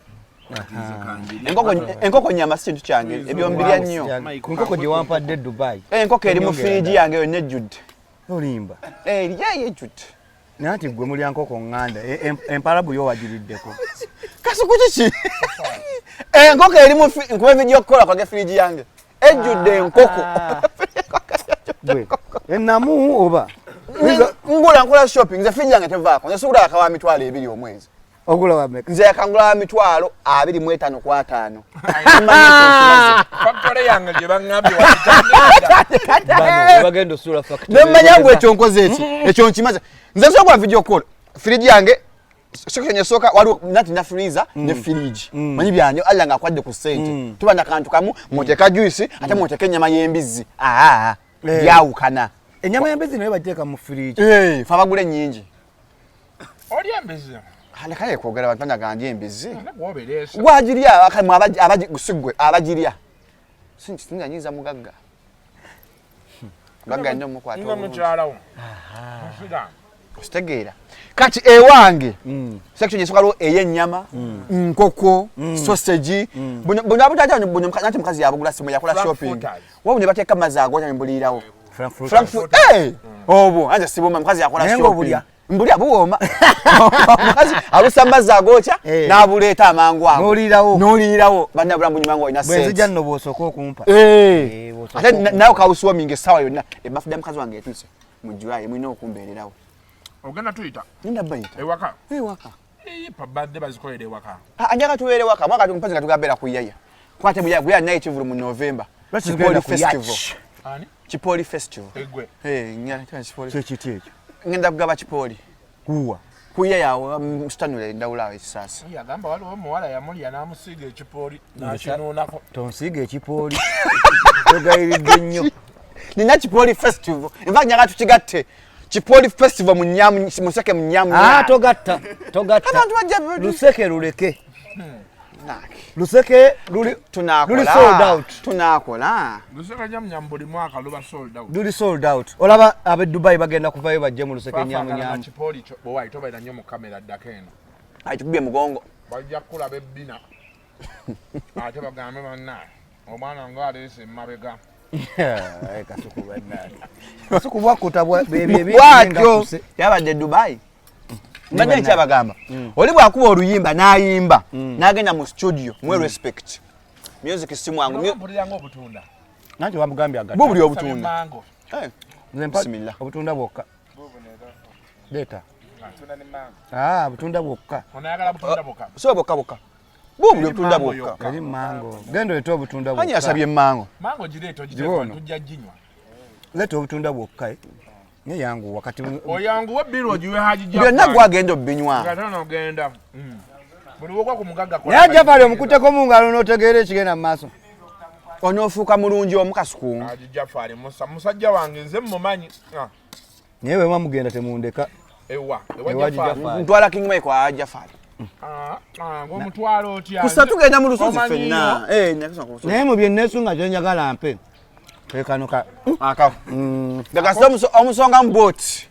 enkoko nyama si kintu kyange ebyo mbirya nnyo enkoko gye wampadde Dubai enkoko eri mu firiji yange yonna ejjudde olimba eriyayo ejjudde nanti gwe mulya nkoko ŋŋanda empalabu yo wagiriddeko kasuku kiki enkoko eri mu nkuba evidiyo okukola kwage firiji yange ejjudde enkoko enamu oba ngula nkola shopping nze firiji yange tevaako nze sigula akawa mitwalo 2 omwezi ogula wameka nze yakangula mitwalo 25 ku 5 factory yange gye baŋŋambye bagenda osula factory nemmanya mbwe ekyo nkoze ekyo nkimaze nze nsobola vidiyo kola firiji yange section esooka waliwo nati na freezer ne firiji manyi byanyo alla nga akwadde ku sente tuba na kantu kamu mwoteeka juice ate mwoteeka ennyama y'embizzi byawukana ennyama y'embizzi nayo bagiteeka mu firiji fe abagula ennyingi oli embizzi kale kwogera abantu banaganja embizzi gwobereesa gwagirya abasigwe abagirya sinjanyiza mugagga mugagga nnyo mukwata nga mukyalawo ositegeera kati ewange section esokalo ey'ennyama nkoko sausage buno abutata buno nati mukazi yabugula simu yakola shopping wabo ne bateeka mazzi agoonya mbulirawo Frankfurt obo anje siboma mukazi yakola shopping mbulya buwoma mukazi alusa mazzi agoocha n'abuleeta amangu ago n'olirawo bannabula mbunyi mangu olina sense bwezijja nno bw'osooka okumpa ate nawe kawuswominga essaawa yonna ebafu ya mukazi wange etuuse mu July mulina okumbeererawo ogenda tuyita nina bayita ewaka pabadde bazikolera ewaka anjaga tubeere waka mwaka tumpazi nga tugabeera ku yaya kwate buyaya naye kivulu mu November Chipoli festival egwe kyekiti ekyo ngenda kugaba Chipoli kuwa kuya yawe mstanule ndawulawo ekisasa yagamba waliwo omuwala yamulya n'amusiiga ekipooli n'akinuunako tonsiiga ekipooli togayiridde nnyo nina Chipoli festival infact nyaga tukigatte Chipoli festival museke munyamu togatta abantu bajja luseke luleke luseke luli sold out tunakola luseke nyamnyam buli mwaka luba sold out luli sold out olaba abe Dubai bagenda kuvayo bajje mu luseke nyamu Chipoli bwai tobaira nnyo mu kamera ddako eno ayitubye mugongo bajja kulaba ebbina ate bagambe bannaye omwana ng'aleese emabega kasuku bannaye kasuku bwakuta bwatyo yabadde Dubai mbadde nkyabagamba oli bwakuba oluyimba n'ayimba n'agenda mu studio mwe respect music si mwangu mpuliranga obutunda nanti wamugambye agatta bubuli obutunda bismillah obutunda bwokka leta butunda bwokka onayagala butunda bwokka so bwokka bubuli obutunda bwokka eri mango genda oleta obutunda bwokka ani yasabye mango gireeta ogiteeka tujja ginywa leta obutunda bwokka ne yangu wakati oyanguwe biro ogiwe hajija byonna gwagenda obinywa ngatono ogenda buli wokwa ku mugagga kola naye Jafari omukuteko mu ngalo n'otegeera ekigenda mu maaso onoofuuka mulungi omukasuku Jafari musajja wange nze mmumanyi naye bwe mugenda temundeka ewa ntwala King Michael Jafari ng'omutwala otya kusa tugenda mu lusozi ffenna naye mu bye neesunga kyenjagala mpe kano ndagasa omusonga mu boat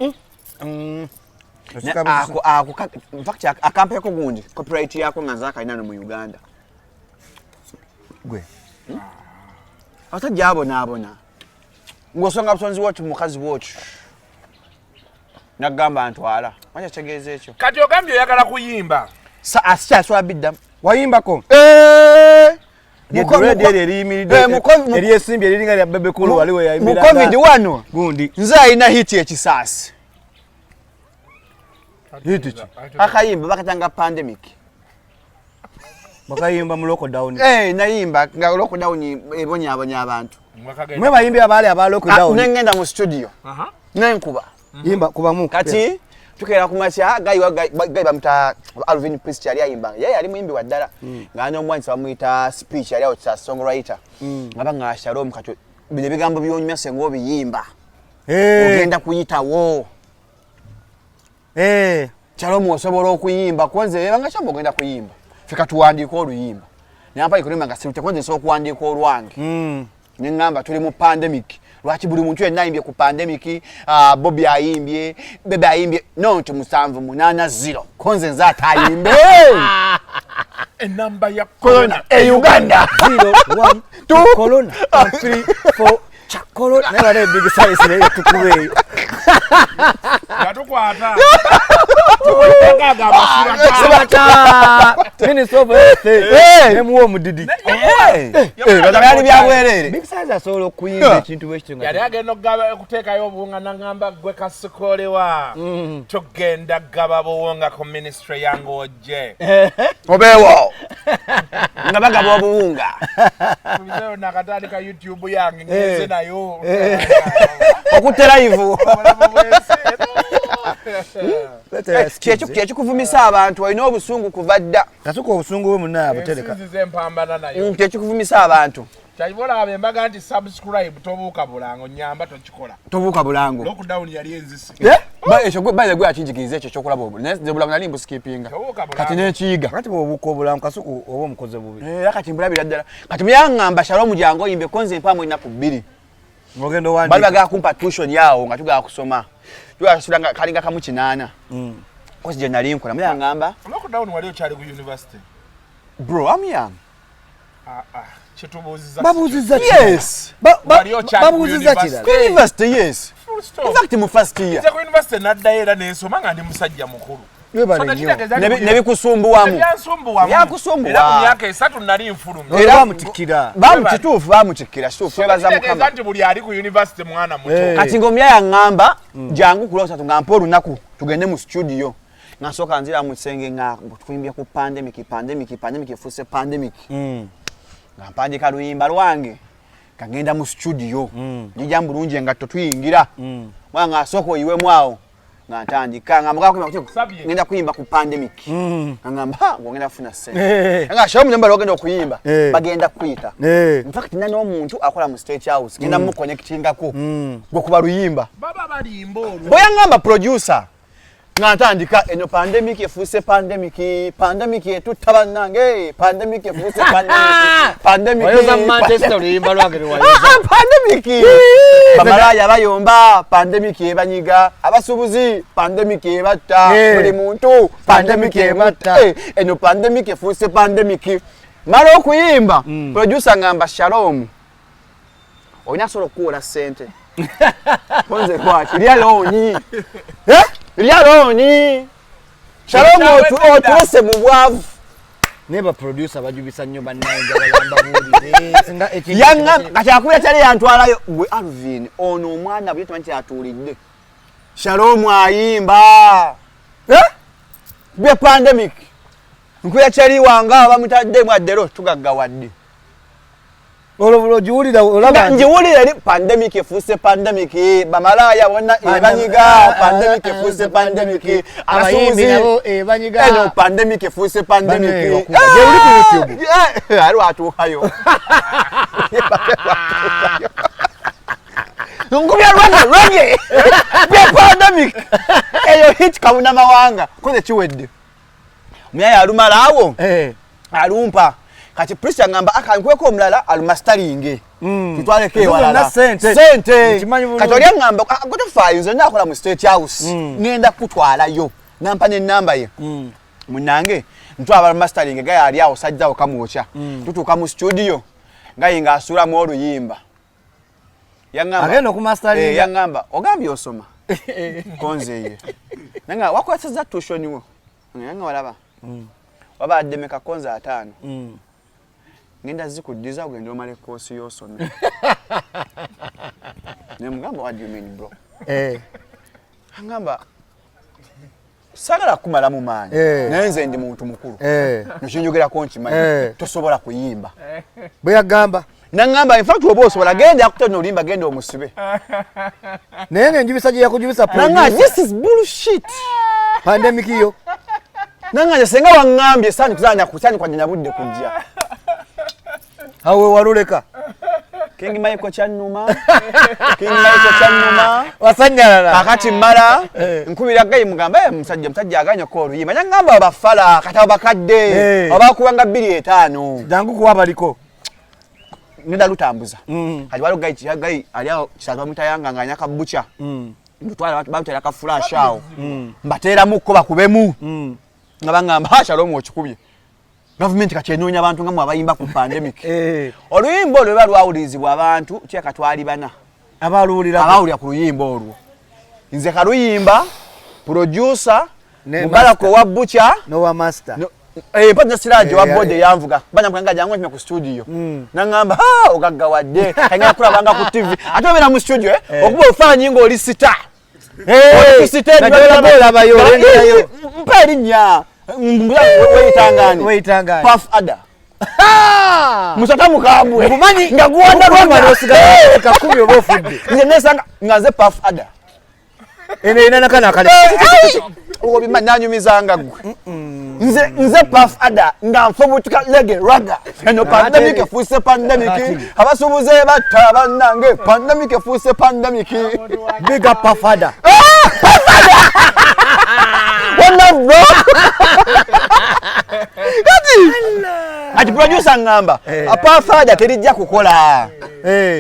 akampeko gundi copyright yako nga nzaakalina no mu Uganda gwe abatajja abonaabona ng'osonga busonzi wooti mukazi wooti nagamba ntwala manya kitegeeza ekyo kati ogambye oyagala kuyimba asikyaswala biddamu wayimbako Mukovi eriyimiride eryesimbi eriringa lya bebe kulu waliwo yayimiranga. Mu COVID wano gundi. Nze alina hiti ekisaasi. Hiti ki? Akayimba bakatanga pandemic. Bakayimba mu lockdown. Nayimba nga lockdown ebonyabonya abantu. Mwe bayimbi abali aba lockdown. Nengenda mu studio. Nenkuba. Yimba kubamu. Kati tukera kumasya gayi bamuta Alvin Priest yali ayimba. Yeye ali muyimbi wa ddala. Ngano omwanzi bamuyita speech yali out songwriter. Ngabanga Shalom kacho bine bigambo byonyumya ngo biyimba. Ogenda kuyitawo. Shalom osobola okuyimba kwanze banga shambo ogenda kuyimba. Fika tuwandika oluyimba. Nyamba ikulima nga sirute kwanze so kuwandika olwange. Nengamba tuli mu pandemic. Lwaki buli muntu yenna ayimbye ku pandemic, Bobby ayimbye, Bebe ayimbye, no tumusanvu 8-0. Konze nza atayimbe. Enamba ya corona Uganda 0 1 corona 3 4 corona. Never let big size le tukube. Yatukwata. Minister of Health. Mudidi. Badali byabwerere. Big size asobola okuyimba ekintu bwekyo nga. Yali agenda okuteekayo obuwunga nangamba gwe kasikolewa. Tugenda gaba buwunga ku ministry yange ojje. Obeewo. Nga bagaba obuwunga. Kubizeo nakatandika YouTube yange ngeze nayo. Okutera live. Kyekikuvumisa abantu walina obusungu kuva dda. Kasuka obusungu bwe munaabo tereka. Nzize mpambana nayo. Kyekikuvumisa abantu. Kyayibola abembaga nti subscribe tobuuka bulango nyamba tokikola. Tobuuka bulango. Lockdown yali enzisi. Ekyo baile gwe akinjigiriza ekyo kyokulaba obwo. Nze bulango nali mbuskipinga. Kati nekiyiga. Kati obuuka obulango kasuka oba omukoze bubi. Kati mbulabira ddala. Kati muyangamba Shalom jango oyimbe konze mpamu inaku 2. Ngogendo wandi. Bali baga kumpa tuition yawo nga tuga kusoma. Tugasula kalinga kamu 8. Kozi je nali nkola muyangamba. Lockdown wali okyali ku university. Bro, I'm young. Chitubuziza. Babuziza ki? Yes. Babuziza ki? University, yes. In fact, mu first year. Nze ku university naddayo era n'ensoma nga ndi musajja mukulu. Nebikusumbuwamu. Byakusumbuwa. Era ku myaka 3 nali nfulumye. Era bamutikira. Bamutikira. Kituufu yebaza Mukama. Nti buli ali ku university mwana muto. Kati ngomya yangamba jangu kulosa tungampa olunaku tugende mu studio. Nasoka nzira mu kisenge nga tukuyimbya ku pandemic efuse pandemic. Ngampandika luyimba lwange kagenda mu studio. Njija mbulungi nga tutuyingira. Mwanga asoko oyiwe mwawo. Ngantandika ngamba ngenda kuyimba ku pandemic. Ngamba ngenda kufuna sente. Nga Shalom namba logenda okuyimba bagenda kuyita. In fact nani omuntu akola mu State House genda mu connectingako gwe kuba luyimba. Baba balimba olwo. Boya ngamba producer ngantandika eno pandemic efuse pandemic etutaba nange pandemic efuse pandemic wayoza Manchester luyimba lwagere wayoza pandemic bamalaya bayomba pandemic ebanyiga abasubuzi pandemic ebatta buli muntu pandemic ebatta eno pandemic efuse pandemic mara okuyimba producer ngamba Shalom oyina solo kuola sente konze kwaki lyaloni Lyaloni Shalom otulese mu bwavu. Neba producer bajubisa nnyo bannayinja balamba buli. Singa ekintu. Yanga kachakula kyali yantwalayo gwe Alvin ono omwana bwe tumanyi atulidde. Shalom ayimba. Bwe pandemic. Nkuya kyali wanga bamutadde mwaddero tugaggawadde. Olwo jiwulira olaba njiwulira ni pandemic efuse pandemic bamalaya bonna ebanyiga pandemic efuse pandemic abayimbi nabo ebanyiga eno pandemic efuse pandemic je uli ku YouTube ali watukayo ngubya rwange bya pandemic eyo hit kabuna mawanga koze chiwedde myaya alumalawo alumpa kati priest ngamba akankweko omulala alumasteringe tutwaleke ewalala sente kati oli ngamba gotofayo nze nakola mu State House ngenda kutwalayo nampa ne namba ye munange ntwaba alumasteringe gaya ali awo sajja okamuocha tutuka mu studio ngaye ngasula mu oluyimba yangamba agenda ku masteringe yangamba ogambye osoma konze ye nanga wakwatsa tushoni wo yanga walaba wabadde meka konza 5 ngenda zikuddiza ogenda omala koosi y'osomera. Ne mugamba what do you mean bro? Angamba sagala kumala mu maanyi naye nze ndi muntu mukulu nkinjogerako nkimanyi tosobola kuyimba bwe yagamba nangamba in fact oba osobola genda akutona olimba genda omusibe naye ng'enjibisa gye yakujibisa nanga this is bullshit pandemic yo nanga senga wangambye sani kuzanya kusani kwa nyabudde kujja awe waluleka King Michael Chanuma wasanyala kakati mala nkubira gayi mugamba musajja aganya ko oluyima nyangamba abafala kata bakadde abakubanga 2:5 jangu kuwa baliko nenda lutambuza ali walo gayi ali awo kisanga mutayanga nganya kabucha ndutwala watu bamutera ka flash awo mbatera muko bakubemu ngabangamba Shalom okikubye government kachenoonya abantu ngamu abayimba ku pandemic oluyimbo olwo lwa lwawulizibwa abantu kyeka twali bana abawulira ku luyimbo olwo nze kaluyimba producer mubalako wa bucha no wa master pata siraje wa bode yanvuga bana mukanga jangu ntime ku studio nangamba ogaggawadde kanga kulabanga ku TV ate obera mu studio okuba ofanya nyingo oli sita najola bayo lendayo mpali nya Weitangani. Puff Ada. Musata mukabwe. Kumanyi ngaguwanda rwanda rosiga kakumi obofudde. Nze nesanga ngaze Puff Ada. Ene nakana kale. Obi mananyumizanga gwe. Nze Puff Ada ngamfobutuka lege raga. Eno pandemic efuse pandemic. Abasubuze batta banange pandemic efuse pandemic. Big up Puff Ada. Bro. Ati producer ngamba Puff Ada terijja kukola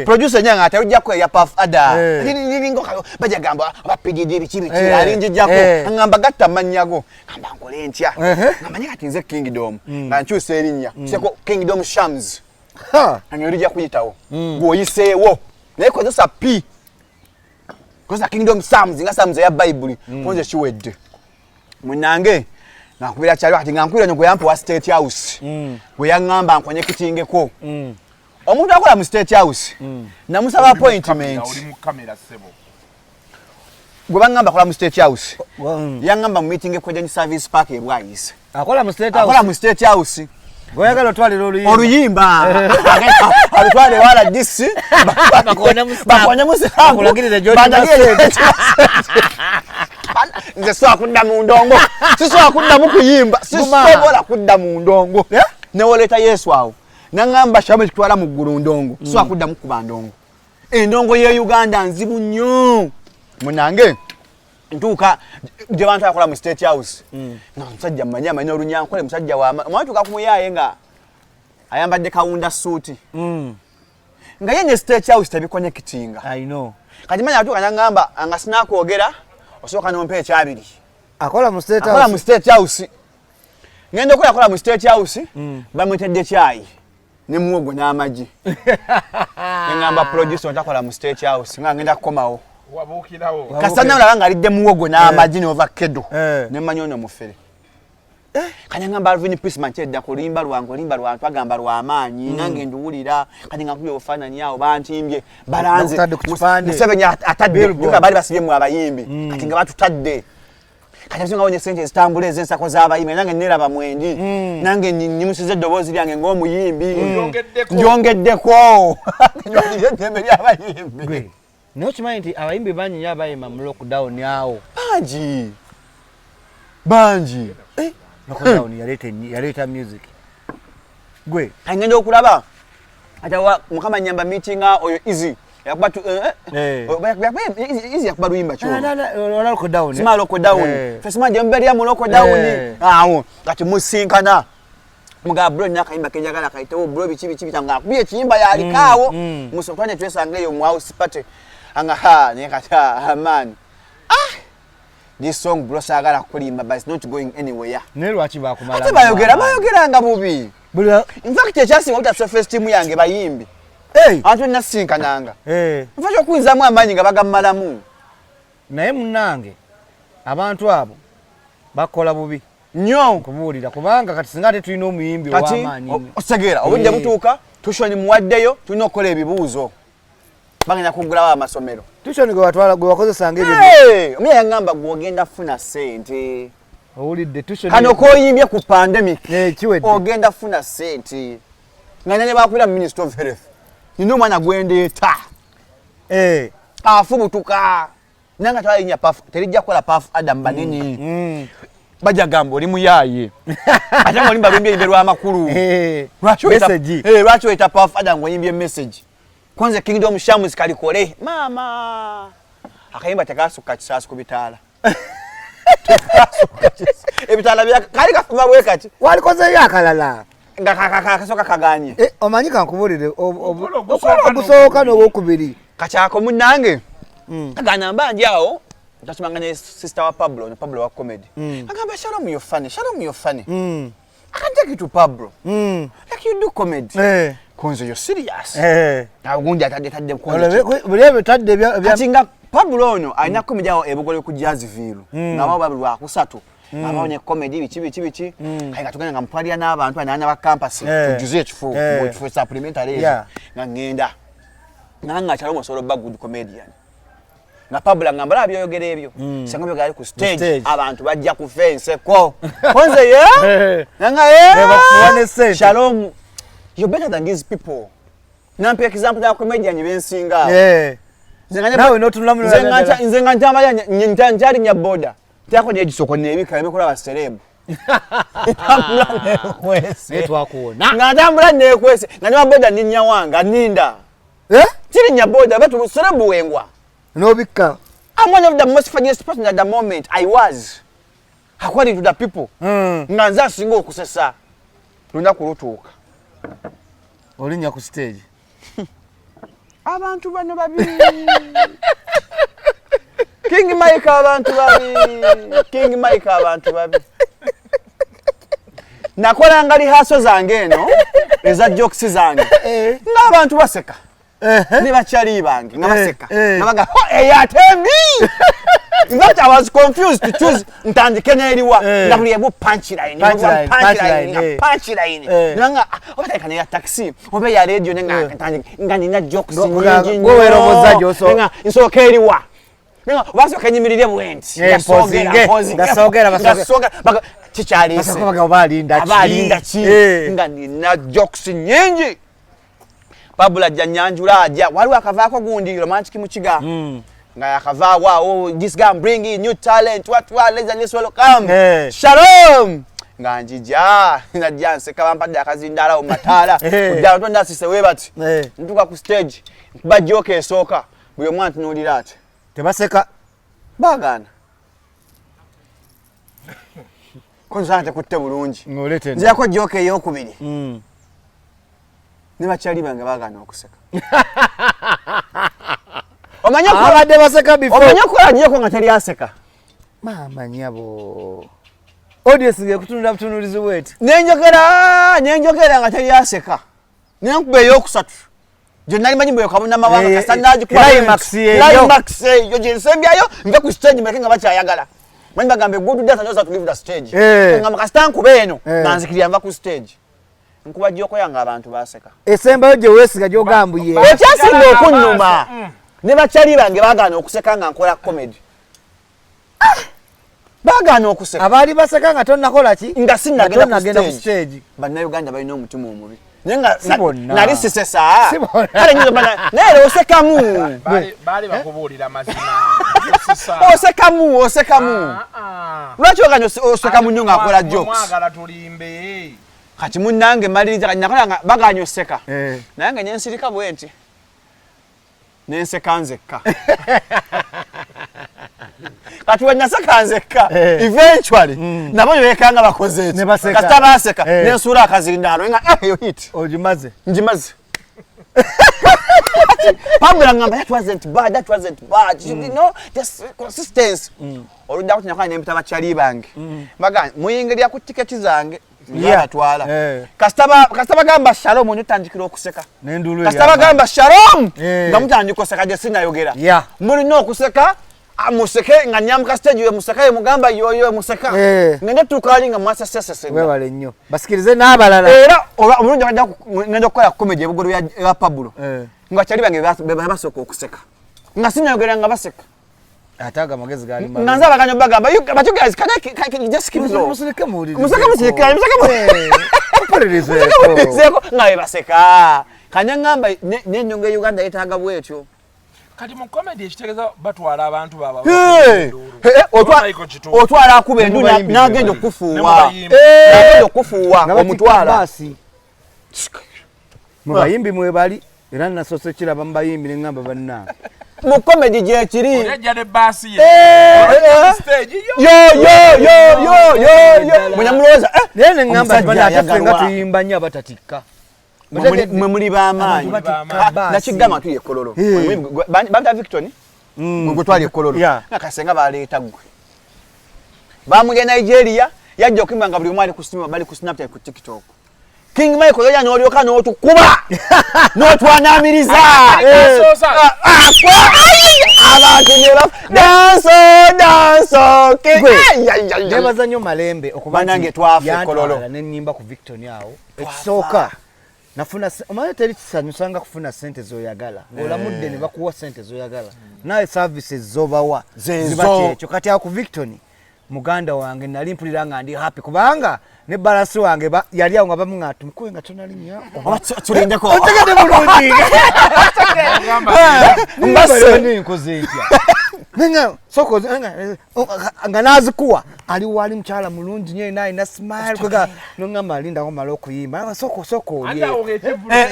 producer nyanga atajja ko ya Puff Ada ningo baja gamba bapigidiri kibi alinjijako ngamba gatta manyago ngamba ngole ntya ngamba nyaka tinze Kingdom nkyuse erinya seko Kingdom Shams anyorija kuyitawo goyisewo naye kozesa p koza Kingdom Shams nga Shams ya Bible konje chiwedde munange nakubira cyali ati ngankwira nyo yampo wa State House we yangamba nkonye kitingeko omuntu akola mu State House namusaba appointment oli mu kamera sebo gwe bangamba akola mu State House yangamba mu meeting ekwejenyi service park ebwayise akola mu State House akola mu State House goyagala twalira oluyimba alitwale wala disi bakonya musa kulagirira George nze so akudda mu ndongo siso akudda mu kuyimba sisobola kudda mu ndongo ne woleta Yesu awo nangamba shabe kitwala mu ggulu ndongo so akudda mu kuba ndongo endongo ye Uganda nzibu nnyo munange ntuka je bantu akola mu State House na musajja manyama ino runyankole musajja wa mwatu kakumuyaye nga ayambadde kaunda suit nga yenye State House tabikonye kitinga I know kati manya atuka nangamba anga sinakwogera osoka nompe ekyabiri akola mu State House akola mu State House ngendo akola mu State House bamwetedde chai ne muwogo n'amaji ngamba producer otakola mu State House nga ngenda kukomawo wabukirawo kasana ulanga alidde muwogo n'amaji ne ovakkedo ne manyono mufere kanya ngamba Alvin Peace manchedda kulimba lwangu twagamba lw'amaanyi nange nduwulira kati nga kuyo ofanani yawo bantimbye balanze Museveni atadde nga bali basibye mu abayimbi kati nga batutadde kati nga wonye sente zitambula ez'ensako z'abayimbi nange neraba mwendi nange nyimusize eddoboozi lyange ng'omuyimbi njongeddeko eddembe ly'abayimbi naye okimanyi nti abayimbi bangi nnyo abayima mu lockdown awo bangi lockdown yaleeta music gwe angenda okulaba atawa mukama nyamba meetinga oyo easy yakuba tu easy yakuba luyimba kyo lockdown sima lockdown fesima je mbere ya lockdown awo kati musinkana muga bro nyakayimba kenjagala kaitewo bro bichi tanga kubiye kiyimba yalikawo musokwane twesanga yo mu house party anga ne kata man this song bro sagala kulimba but it's not going anywhere ne lwachi bakumala ate bayogera nga bubi in fact ekyasi wauta surface team yange bayimbi antu nasinkananga mfacho kuinzamu amanyi nga bagammalamu naye munange abantu abo bakola bubi nnyo kubuulira kubanga kati singa ate tulina omuyimbi ow'amaanyi osegeera obudde butuuka tushoni muwaddeyo tulina okukola ebibuuzo bagenda kugulawo amasomero tushoni gwe wakozesanga ebyo omuya yaŋŋamba gw'ogenda funa ssente owulidde tushoni kano k'oyimbye ku pandemic kiwedde ogenda funa ssente nga ne bakulira mu Ministry of Health nina omwana gwendeeta afubutuka nanga twalinnya pafu terijja kukola pafu Adam banene bajja gamba oli muyaaye ate nga oli mbalumbye yimbe lw'amakulu lwaki oyita pafu Adam ng'oyimbye message kwanza Kingdom Shamus kalikole mama akayimba tekasukka kisaasu ku bitaala ebitaala bya kali kafuma bwe kati walikozeyo akalala nga kasoka kaganye omanyi kankubuulire ogusooka n'ogwokubiri kakyako munnange agana mbanja awo tasumanga ne sister wa Pablo wa comedy agamba Shalom you're funny I can take you to Pablo like you do comedy konzo you're serious agundi atadde bulebe tadde bya Pablo ono alina comedy awo ebugole ku Jazzville ngabo babulwa kusatu ngabo ne comedy bichi kayinga tugenda nga mpwalira n'abantu ananya ba campus tujuze ekifu supplementary nga ngenda nanga Shalom solo good comedian na Pablo ngamba labyo yogere ebyo sanga byo gali ku stage abantu bajja ku fence ko konze nanga Shalom you're better than these people nampe example ya comedian bensinga nawe notulamu nze ngantamba ya njali nya boda tyako ne gisoko nebika emekula ba celeb netwakuona ngantambula nekwese ngani boda ninya wanga ninda tiri nya boda batu celeb wengwa nobika I'm one of the most funniest person at the moment I was according to the people nganza singo okusesa luna kurutuka olinya ku stage abantu bano babiri King Mike abantu babiri nakola ngali haso zange eno eza jokes zange n'abantu baseka ne bachali bange ngabaseka nabaga eyatemi in fact I was confused to choose ntandike neriwa ndabuliye bu punchline nanga obatekana ya taxi obe ya radio nenga ntandike ngani na jokes nyingi ngowero mozajo so nenga insokeriwa nenga baso kanyimirire bwenti gasogera baga chichali baga balinda chi ngani na jokes nyingi Pablo janyanjula aja waliwo akavaako gundi romantic muchiga nga yakava wow this guy bringing new talent what let's welcome Shalom nga njija najja nseka bampadde akazindala omatala kujja tonda sise webati ntuka ku stage kuba joke esooka buli omwana tunulira ati tebaseka bagana konzante kutte bulungi ngolete nzira ko joke eyokubiri ne bachali bange bagana okuseka omanya ko abadde baseka before omanya ko agiye ko ngatali aseka mama nyabo audience nge kutunuliza wet nenjogera ngatali aseka nenkube eyokusatu je nali manyi mwe kabuna mawanga kasanaji kwa climax yo je nsembyayo nve ku stage mekenga bachayagala mwe bagambe good dance ndoza to leave the stage ngamba kastanku beno nanzikiriya mva ku stage nkuba joko yanga abantu baseka esembayo je wesiga jogambuye ekyasinga okunnuma ne bachali bange bagana okuseka nga nkola comedy bagana okuseka abali baseka nga tonnakola ki nga sinagenda ku stage bana Uganda balina omutima omubi nenga nali sisesa kale nyo bana nere osekamu bali bakubuulira mazima osekamu lwaki oganya osekamu nnyo ng'akola jokes mwagala tulimbe kati munnange maliriza nakola baganya oseka naye nga nyensirika bwenti nenseka nzekka kati wanyaseka nzekka eventually nabo bekanga bakoze eti kati baseka nensura akazirindalo nga yo hit ojimaze njimaze Pablo ngamba that wasn't bad you know just consistency oluda kuti nakwana nempita bachali bange baga muyingira ku ticket zange yatwala kasitaba gamba Shalom onyutandikira okuseka nendulu kasitaba gamba Shalom ngamutandika okuseka je sinayogera mulina okuseka amuseke nga nyamuka stage we museka ye mugamba yoyo museka ngende tukali nga mwasa sese webale nnyo basikirize n'abalala era omulungi ngende okukola comedy ebugolo ya Pablo nga kyali bange basoka okuseka nga sinyogera nga baseka ataga magezi gali nga nzaba kanyo bagamba but you guys can just keep low museka muri museka nga baseka kanya ngamba n'enyonga Uganda yetaaga bwetyo kati mu comedy ekitegeeza batwala abantu baba otwala akuba endu n'agenda okufuuwa omutwala mu bayimbi mwebali era nasoose kiraba mu bayimbi ne ngamba bannange mu comedy gyekiri ojja ne baasi ye stage munyamulowooza naye ne ngamba ate nga tuyimba nnyo abatatikka mwe muli b'amaanyi nakigamba tuye kololo banta Victor gwe twali kololo nga kasenga baleeta gwe bamulya Nigeria yajja okimba nga buli omu ali ku simu bali ku Snapchat ku TikTok King Michael yajja n'olyoka n'otukuba n'otwanamiriza abantu danso nebaza nnyo Malembe okuba nange twafe kololo nennyimba ku Victor awo ekisooka nafuna omanye teri kisanyusanga kufuna sente zoyagala olamudde ne bakuwa sente zoyagala naye services zobawa ziba kyekyo kati ako Victor muganda wange nali mpulira nga ndi happy kubanga ne balasi wange yali awo nga bamungatu mkuwe nga tonali nnyo tulindeko otegede bulungi mbase ni nkoze ntya nenga soko nga nazikuwa ali wali mchala mulungi nye naye na smile kwega nongamba linda ko malo kuyimba soko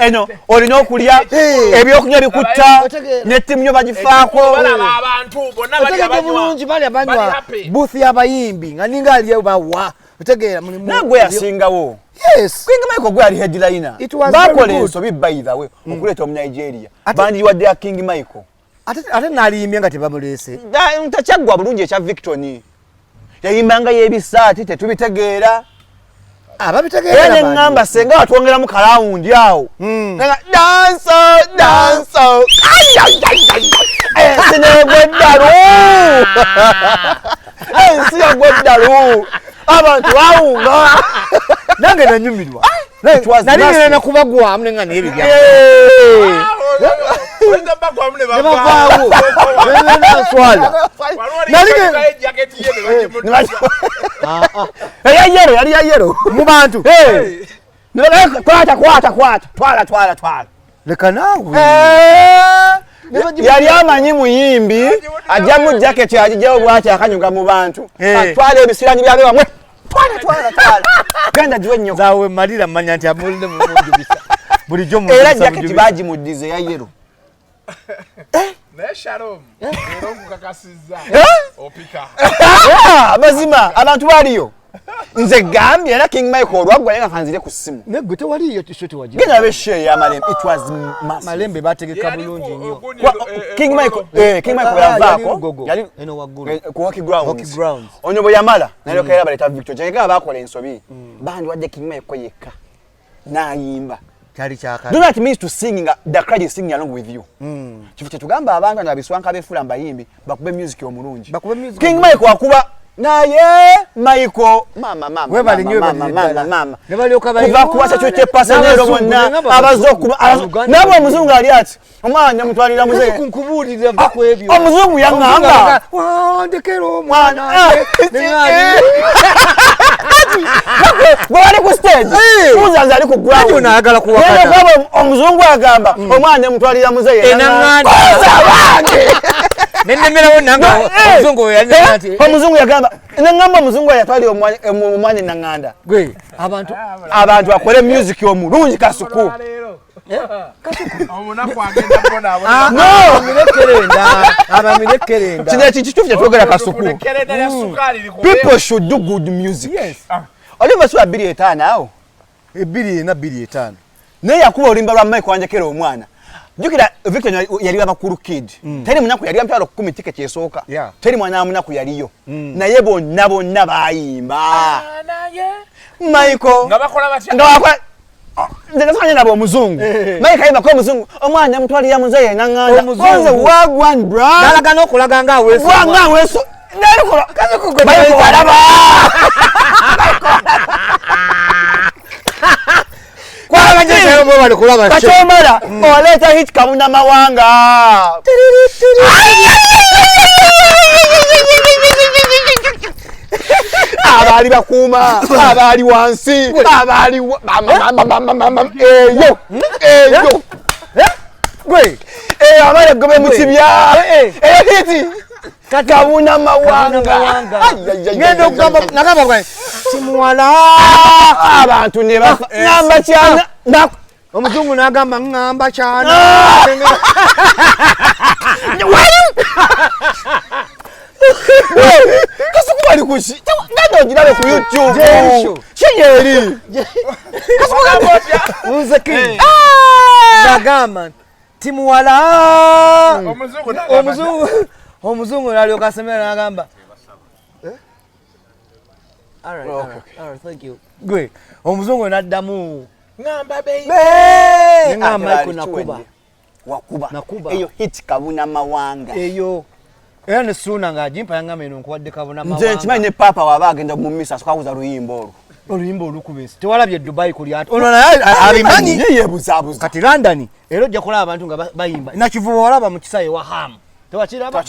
eno olina okulya ebyokunywa bikutta ne timnyo bagifaako abantu bonna bali abanywa booth y'abayimbi nga ninga aliye bawa otegeera mulimu nagwe yasingawo yes King Michael gwe ali headliner bakola ensobi by the way okuleta omu Nigeria bandi wadde ya King Michael ate naliyimbye nga tebamulese ntakyagwa bulungi ekya Victor yayimbanga y'ebisaati tetubitegeera ababitegeera era neŋŋamba senga watwongeramu kalawundi awo danso ensi negweddalu ensi yagweddalu abantu bawunga nange nanyumirwa nali ngenda nakubagwamu nenga nebibya nebavaawo nenaswala yali yayero mu bantu twala leka naawe yali amanyi muyimbi ajja mu jaketi agijawo bwati akanyuga mu bantu atwala ebisiranyi byabe bamwe twala genda jiwe nnyo zawe malira manya nti amulinde mu mundu bisa bulijjo mu era jaketi bagimudize ya yero ne Shalom ero kukakasiza opika mazima abantu baliyo nze gambye era King Michael olwagwa yenga kanzire ku simu negwe tewaliyo t-shirt waje genda be share ya Malembe it was Malembe bategeka bulungi nnyo King Michael yavako yali eno waggulu ku hockey grounds onyo bwe yamala nayo kera baleta Victor jenga bakola ensobi bandi wadde King Michael yekka nayimba kyali kyaka do not mean to sing the crowd is singing along with you chifu tugamba abantu nabiswanka befula mbayimbi bakube music omulungi King Michael akuba naye Michael mama webali nyo mama nebali okabayo kuva kuwasa chote passanero bonna abazoku nabo omuzungu ali ati omwana mutwalira muze kunkubulira bako ebyo omuzungu yanganga ndekero omwana bwali ku stage uzanza ali ku ground naagala kuwakata omuzungu agamba omwana mutwalira muze enanganda nenemerawo nanga omuzungu yananga ati omuzungu yagamba nengamba omuzungu yatwali omwana nanganda gwe abantu bakole music omulungi kasuku omunaku agenda bona abamirekerenda kino ekikitufu kyetwogera kasuku people should do good music oli basuwa 2:5 awo 2:5 naye yakuba olimba lwa Michael wanjekera omwana jukira Victor yali abakuru kid teri munaku yali amtwalo 10 ticket esooka teri mwana munaku yaliyo naye bonna bayimba Michael nga bakola batya nga nze fanya nabo omuzungu Mike ayima ko omuzungu omwana mutwalira muzeeye nanganda omuze wagwan bra dalaga nokulaga nga weso wanga weso nalikola kazikugo bayalaba kwa baje mwe bali kulaba kachomala oleta hit kabuna mawanga abali bakuma abali wansi abali eyo gwe abale gobe mutibya hiti kabuna mawanga ngendo kugamba nakamba kwa timuwala abantu ne ngamba cyana omuzungu nagamba ngamba cyana kasuku bali kushi ngado girabe ku YouTube chiyeri kasuku ngambya unzeki nagamba timuwala omuzungu nalyo kasemera nagamba all right thank you gwe omuzungu naddamu ngamba bei ngamba kunakuba wakuba eyo hit kabuna mawanga eyo era ne suna nga jimpa yangame no nkwadde kabuna mawanga nze nkimanyi ne papa waba agenda mu misa sokawuza luyimbo olukubisi tewalabye Dubai kuli atu ono abimanyi yeye buzabuza kati London ero jja kulaba abantu nga bayimba na kivubo walaba mu kisaye wa ham tewakiraba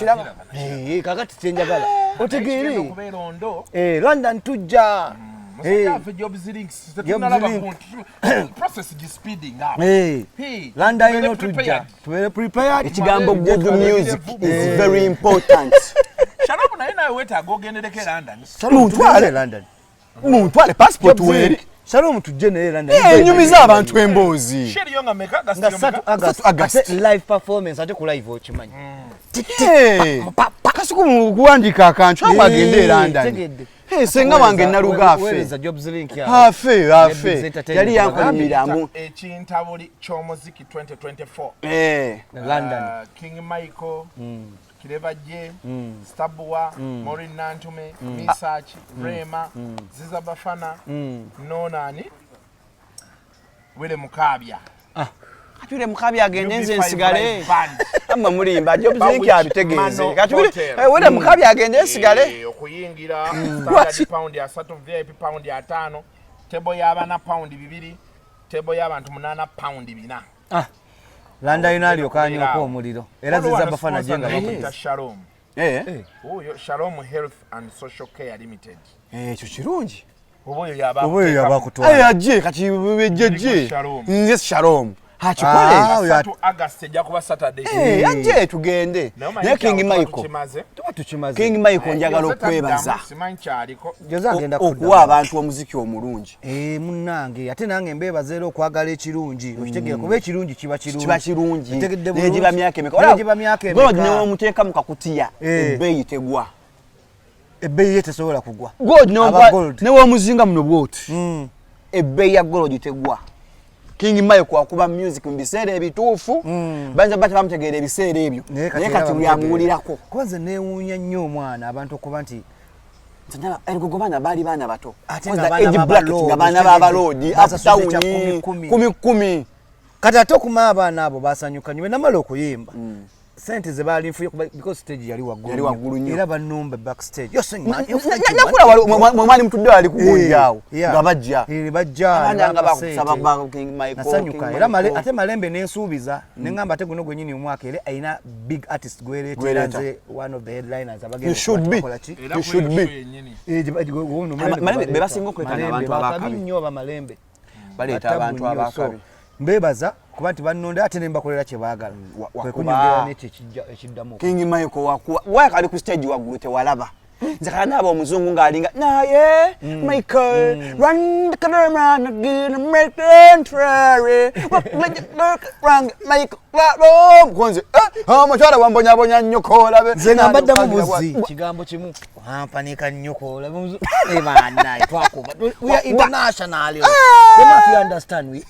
kakati tenjagala otegeri okubeera ondo London tujja jobs links process is speeding up London ino tujja tuwele prepared ekigambo good music is very important Shalom naye wetaaga ogendereko London muntwale passport weri Shalom tujje naye London enyumiza abantu emboozi sheri nga meka August live performance ate ku live okimanyi kasuku mu kuwandika akantu agende London senga wange naluga afe yali yankolimiramu ekintabuli ky'omuziki 2024 London King Michael Kirebaje Stabwa Maureen Nantume Misachi Rema Ziza Bafana Nonani Wile Mukabya katule mukabya agende nze nsigale amma mulimba Jobs Link abitegeze katule wile mukabya agende nsigale okuyingira standard pound ya 3 VIP pound ya 5 table y'abana pound 2 table y'abantu 8 pound 4 London inalyo kanyoko omuliro era ziza Bafana jenga bakita Shalom oyo Shalom Health and Social Care Limited ekyo kirungi oboyo yabakutwala aje kati bejeje nze Shalom hachikole August ejja kuba Saturday aje tugende ne King Michael njagala okwebaza okuwa abantu omuziki omulungi munnange ate nange mbebazeera okwagala ekirungi okitegera kuba ekirungi kiba kirungi nejiba myaka emeka God ne omuteeka mu kakutiya ebbeeyi tegwa ebbeeyi tesobola kugwa God ne womuzinga muno bwoti ebbeeyi ya gold tegwa King Michael akuba music mbiseera ebituufu banja bati bamutegeera ebiseera ebyo naye kati byamuwulirako kwanza neewuunya nnyo omwana abantu okuba nti ergogo baana baali baana bato nga baana b'abaloodi uptown 10 kati ate okuma abaana abo basanyuka nyo namala okuyimba sente ze baali nfuye because stage yali waggulu nnyo era bannumba backstage nakula mwali mutudde wali kugonjaawo nga bajja nga bakusaba King Michael nasanyuka era ate malembe nensuubiza neŋŋamba ate guno gwenyini omwaka era ayina big artist gwereetera nze one of the headliners bebasinga okwetaaga abantu abakabi nnyo bamalembe baleeta abantu abakabi mbebaza kuba nti bannonda ate ne mbakolera kye baagala kwekunyongera n'ekyo ekiddamu King Michael wakali ku stage waggulu tewalaba nze kala naaba omuzungu ng'alinga naye Michael run the camera again make contrary Michael konze omukyala wambonyabonya nnyoko olabe nze nga mbaddamu buzzi kigambo kimu wampanika nnyoko olabe baana twakuba we are international they must understand we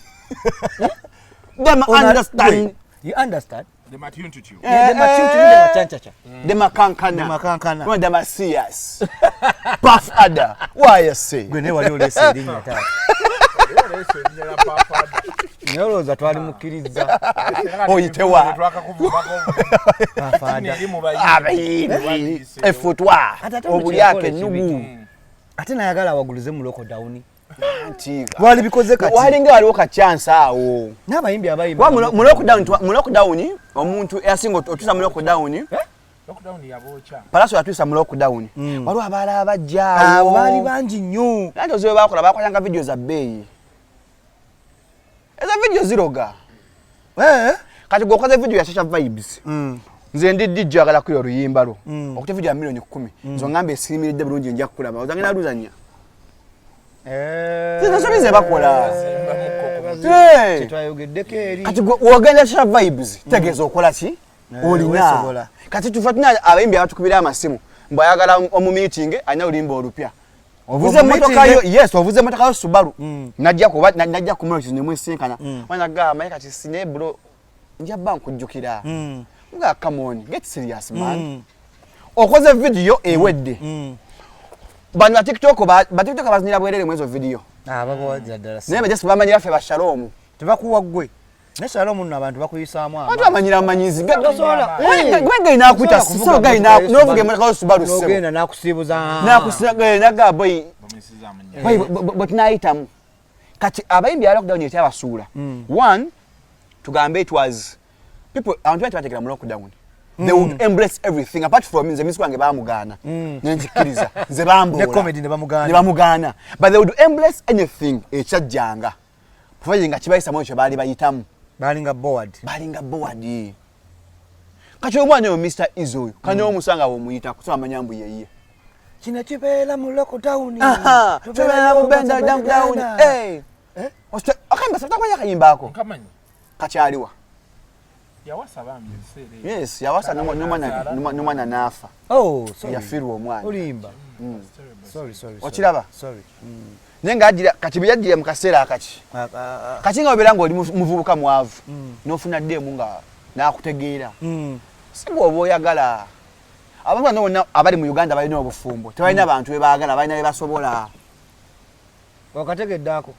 them understand you understand the matuntu the makankana no the masias puff ada why you say gwe ne wali olese linya ta Yesu njala papa. Nyoloza twali mukiriza. Oyitewa. Pafada. Abayini. Efutwa. Obulyake nugu. Ate nayagala wagulize mu lockdown. Antiga. Wali bikoze kati. Walinga waliwo ka chance awo. N'abayimbi abayimba. Mu lockdown omuntu eyasinga otusa mu lockdown. Lockdown yabocha. Palaso yatusa mu lockdown. Waliwo abala abajja. Ah, bali bangi nnyo. Nanto zo bakola video za bay. Eza video ziroga. Kati gokoze video ya Shasha Vibes. Nze ndi DJ agala kuyo ruyimba ro. Okute video ya milioni 10. Zo ngambe simiridde bulungi nja kulaba. Ozangena luzanya. Zizobize bakola. Kitwayogeddeko eri. Kati wogenda Shasha Vibes. Tegezo okola ki? Olina. Kati tufatuna abayimbi abatukubira amasimu. Mbo ayagala omu meeting alina olimba olupya. Ovuze motoka yo, yes, ovuze motoka yo Subaru. Najja ku Mercedes ne mwesinkana. Wana ga mayika kisine bro. Nja bank kujukira. Nga come on, get serious man. Okoze video ewedde. Bana TikTok bazinira bwerere mwezo video. Babawaza ddala. Naye just bamanyira fe ba Shalom. Tebakuwa gwe. Ne Shalom n'abantu bakuyisaamu ama. Watu amanyira amanyizi. Gwenga inakuita so ga ina novuge motoka yo Subaru sebo. Nogenda nakusibuza. Nakusibuza naga boy. Boy but naitamu. Kati abayimbi ya lockdown yete abasuula. One, tugambe it was people abantu batekera mu lockdown. They would embrace everything apart from nze music wange bamugana. Nenjikiriza. Nze bambola. Ne comedy ne bamugana. Ne bamugana. But they would embrace anything ekyajjanga. Providing nga kibayisa mu ekyo bali bayitamu. Balinga board. Kati omwana yo Mr. Izo. Kanyo omusanga wo muyita kusaba manyambu yeye. Kina kibeera mu lockdown. Tubeera mu benda down. Akamba sabta kwanya kayimbako. Kamanyi. Kakyaliwa. Yawasa bambi sere. Yes, yawasa numwana nafa. Oh, sorry. Yafirwa omwana. Olimba. Sorry. Okiraba? Sorry. Nenga ajira kati byajira mu kaseera akati. Kati nga obera ngo oli muvubuka mwavu. Nofuna demu nga nakutegeera. Sibo oboyagala. Abantu bano abali mu Uganda balina obufumbo. Tebalina abantu be baagala, balina be basobola. Wakategeddako.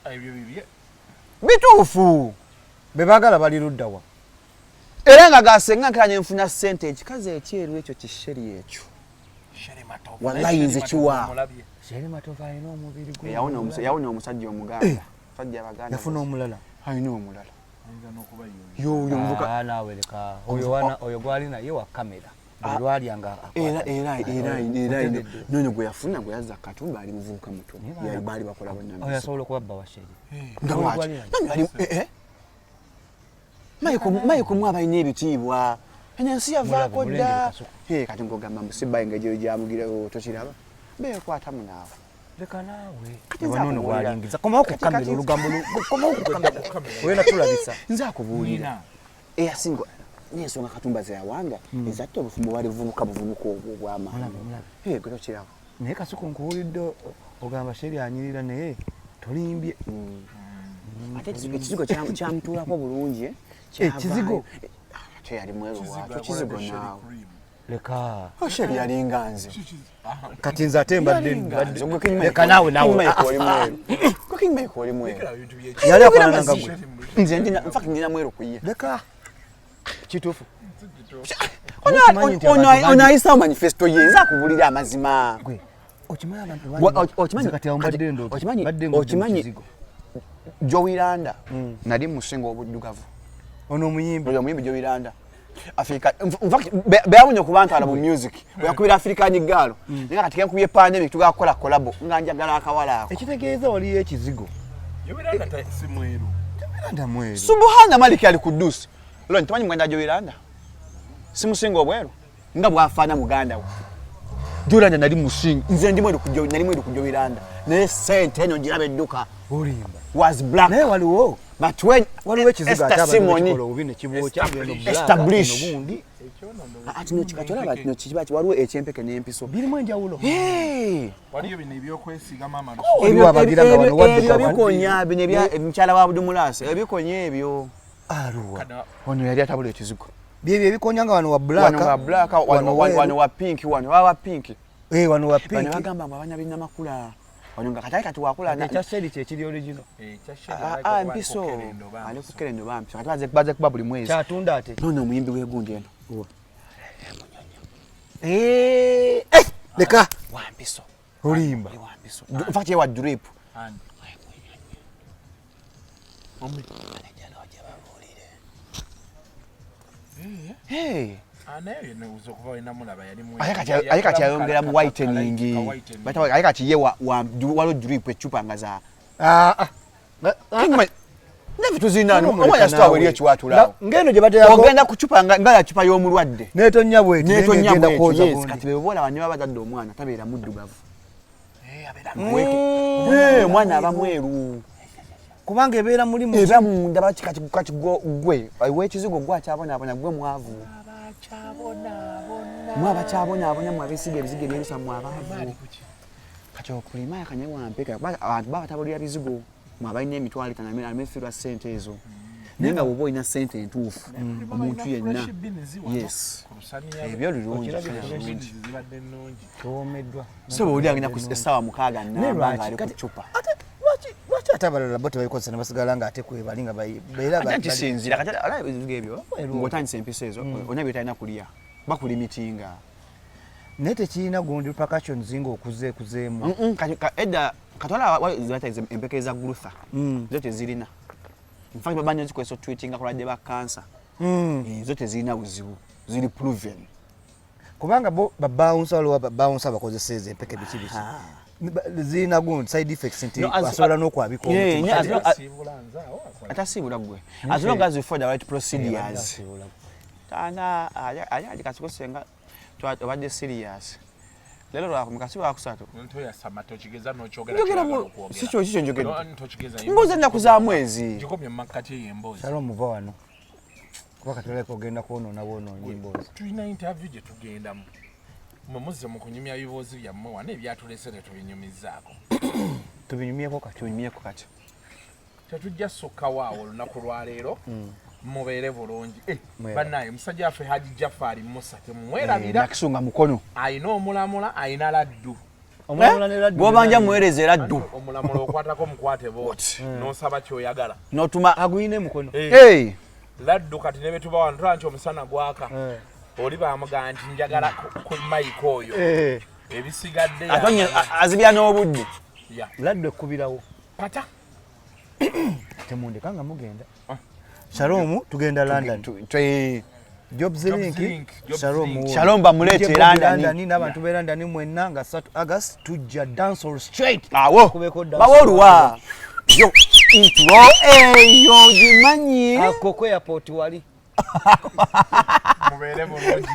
Ebyo bibye. Bituufu. Be baagala bali luddawa. Era nga gasenga nkanye nfuna sente ekikaze ekyeru ekyo kisheri ekyo. Shere matovu. Wallahi nze kiwa. Shere matovu alina omubiri gwe. Yawona omusajja omuganda. Musajja abaganda. Yafuna omulala. Alina omulala. Ayinza n'okuba Yo mvuka. Naawe leka. Oyo gwali naye wa kamera. Lwali anga. Era nonyo gwe yafuna gwe yazza Katumba ali muvubuka muto. Yali bali bakola bonna. Oya sobola kubabba wa Shere. Nani ali Mayiko mwa bayina ebitiibwa. Enyansi yavaako dda. Kati ngogamba musiba engejero gyamugira tokiraba. Beekwata munaawe. Leka naawe. Wanono gwalingiza. Komawo ku kamera olugambo komawo ku kamera. Oyena tulabisa. Nze akubuulira. Eyasinga n'ensonga Katumba ze yawanga ezatte obufumbo bwali buvubuka obw'amaanyi. Gwe tokiraba. Naye Kasuku nkuwulidde ogamba Shere anyirira naye tolimbye. Ate ekizigo kyamutuulako bulungi. Ekizigo yali mweru waato kizigo naawe. Leka. Shere yalinga nze. Kati nze ate mbadde. Leka naawe. Cooking make oli mweru. Yali afaananga gwe. Nze ndina mweru ku ye. Leka. Kituufu. Ono ayisa manifesto ye nze akubulira amazima. Okimanyi Joiranda nali musinga obuddugavu. Ono omuyimbi Joiranda. Africa in fact beawunye ku bantu ala mu music yakubira African Galo nga kati yankubye pandemic tugakola collabo nga njagala akawala ako ekitegeeza oli ekizigo Joiranda ta simweru. Joiranda mweru. Subhana Malik ali kudusi lo ntimanyi mwenda Joiranda simusinga obweru nga bwafana muganda we Joiranda nali musinga nze ndi mweru ku Joiranda ne sente eno njirabe edduka olimba was black naye waliwo but when waliwo ekizigo atabakikola obine kibocha establish ati no chikatola bati no chibachi waliwo ekyempeke n'empiso birimu enjawulo Waliyo bino ebyokwesiga mama ebyo abagiranga wano wadduka ebikonya bino ebya emukyala wa Budumulasi ebikonya ebyo aruwa ono yali atabula ekizigo byebyo ebikonyanga wano wa black wano wa pink wano wa pink wano wa pink bano bagamba ngo abanya bina makula Onyonga katali kati wakula na Ekya sheri kye kiri original. Mpiso. Ali ku Kerendo bampiso. Kati baze kuba buli mwezi. Kyatunda ate. Nono muyimbi w'egundi eno. Leka. Wampiso. Olimba. Wampiso. In fact, wa drip. Hey. Ayika kyayongera mu whitening. Ayika kiye walo drip echupa ngaza. Never tuzina omwana sitawe eri ekiwatulawo. Ngeno gye batera ogenda kuchupa ngala chupa y'omulwadde. Netonya bwe ngenda koza. Yes, kati bebola wanywa bazadde omwana tabeera muddugavu. Mwana aba mweru. Kubanga ebeera mulimu eba munda bakikati gwe weekizigo gwakyabona gwe mwavu. Mwaba kyabona mu abesiga ebizige by'ebisa mu abaavu. Kati okulima yakanye wampeka abantu batabulira bizigo mwabalina emitwalo 5 amefirwa ssente ezo. Naye nga bw'oba olina ssente entuufu omuntu yenna. Yes. Ebyo birungi. Toomeddwa. So bw'oli agenda ku essaawa 6 namba ng'ali ku ccupa. Lwaki ate abalala bo tebayikozesa ne basigala ng'ate kwebali nga beera kisinzira kati alaba ebizigo ebyo ng'otandisa empisa ezo olina byetalina kulya bakulimitinga. Naye tekirina gundi repercussions ng'okuzeekuzeemu. Edda katwala zibata empeke za glutha zo tezirina. Mfanye babanja zikwesa tweetinga kulwadde ba cancer. Zo tezirina buzibu ziri proven. Kubanga bo babounce waliwo babounce abakozesa empeke biki zirina gundi side effects nti basobola n'okwabika omutima. Atasibula gwe. As long as you follow the right procedures. Tana ali kasikosenga twadde serious. Lero lwakumukasiba akusatu. Nto ya samato kigeza no chogera. Sicho njogera. Nto kigeza. Ngoze nda kuza mwezi. Jikomye makati y'embozi. Shalom muva wano. Kuba katole kogenda kuonoona embozi. Tulina interview gye tugendamu. Mumuze mu kunyumya bibozi byammwe wane ebyatulesere tubinyumizaako. Tubinyumyeko kati. Tetujja sokka waawo olunaku lwa leero. Mubeere bulungi. Bannaye musajja waffe Haji Jafari Musa temumwerabira. Nakisunga mukono. Ayina omulamula ayina laddu. Omulamula ne laddu. Bw'obanja muweereze laddu. Omulamula okwatako mukwate boti. N'osaba kyoyagala. N'otuma aguyine mukono. Laddu kati ne betuba wano tulaba nti omusana gwaka. Oli bamugamba nti njagala ku Mike oyo. Ebisigadde atonye azibya n'obudde. Laddu ekkubirawo. Pata. Temundeka nga mugenda. Shalom tugenda London. Jobs link. Shalom bamuleete London. N'abantu be London mwenna nga 3 August tujja dance all straight. Awo. Bawoluwa. Yo intro yo jimanyi. Akoko airport wali. Mubeere bulungi.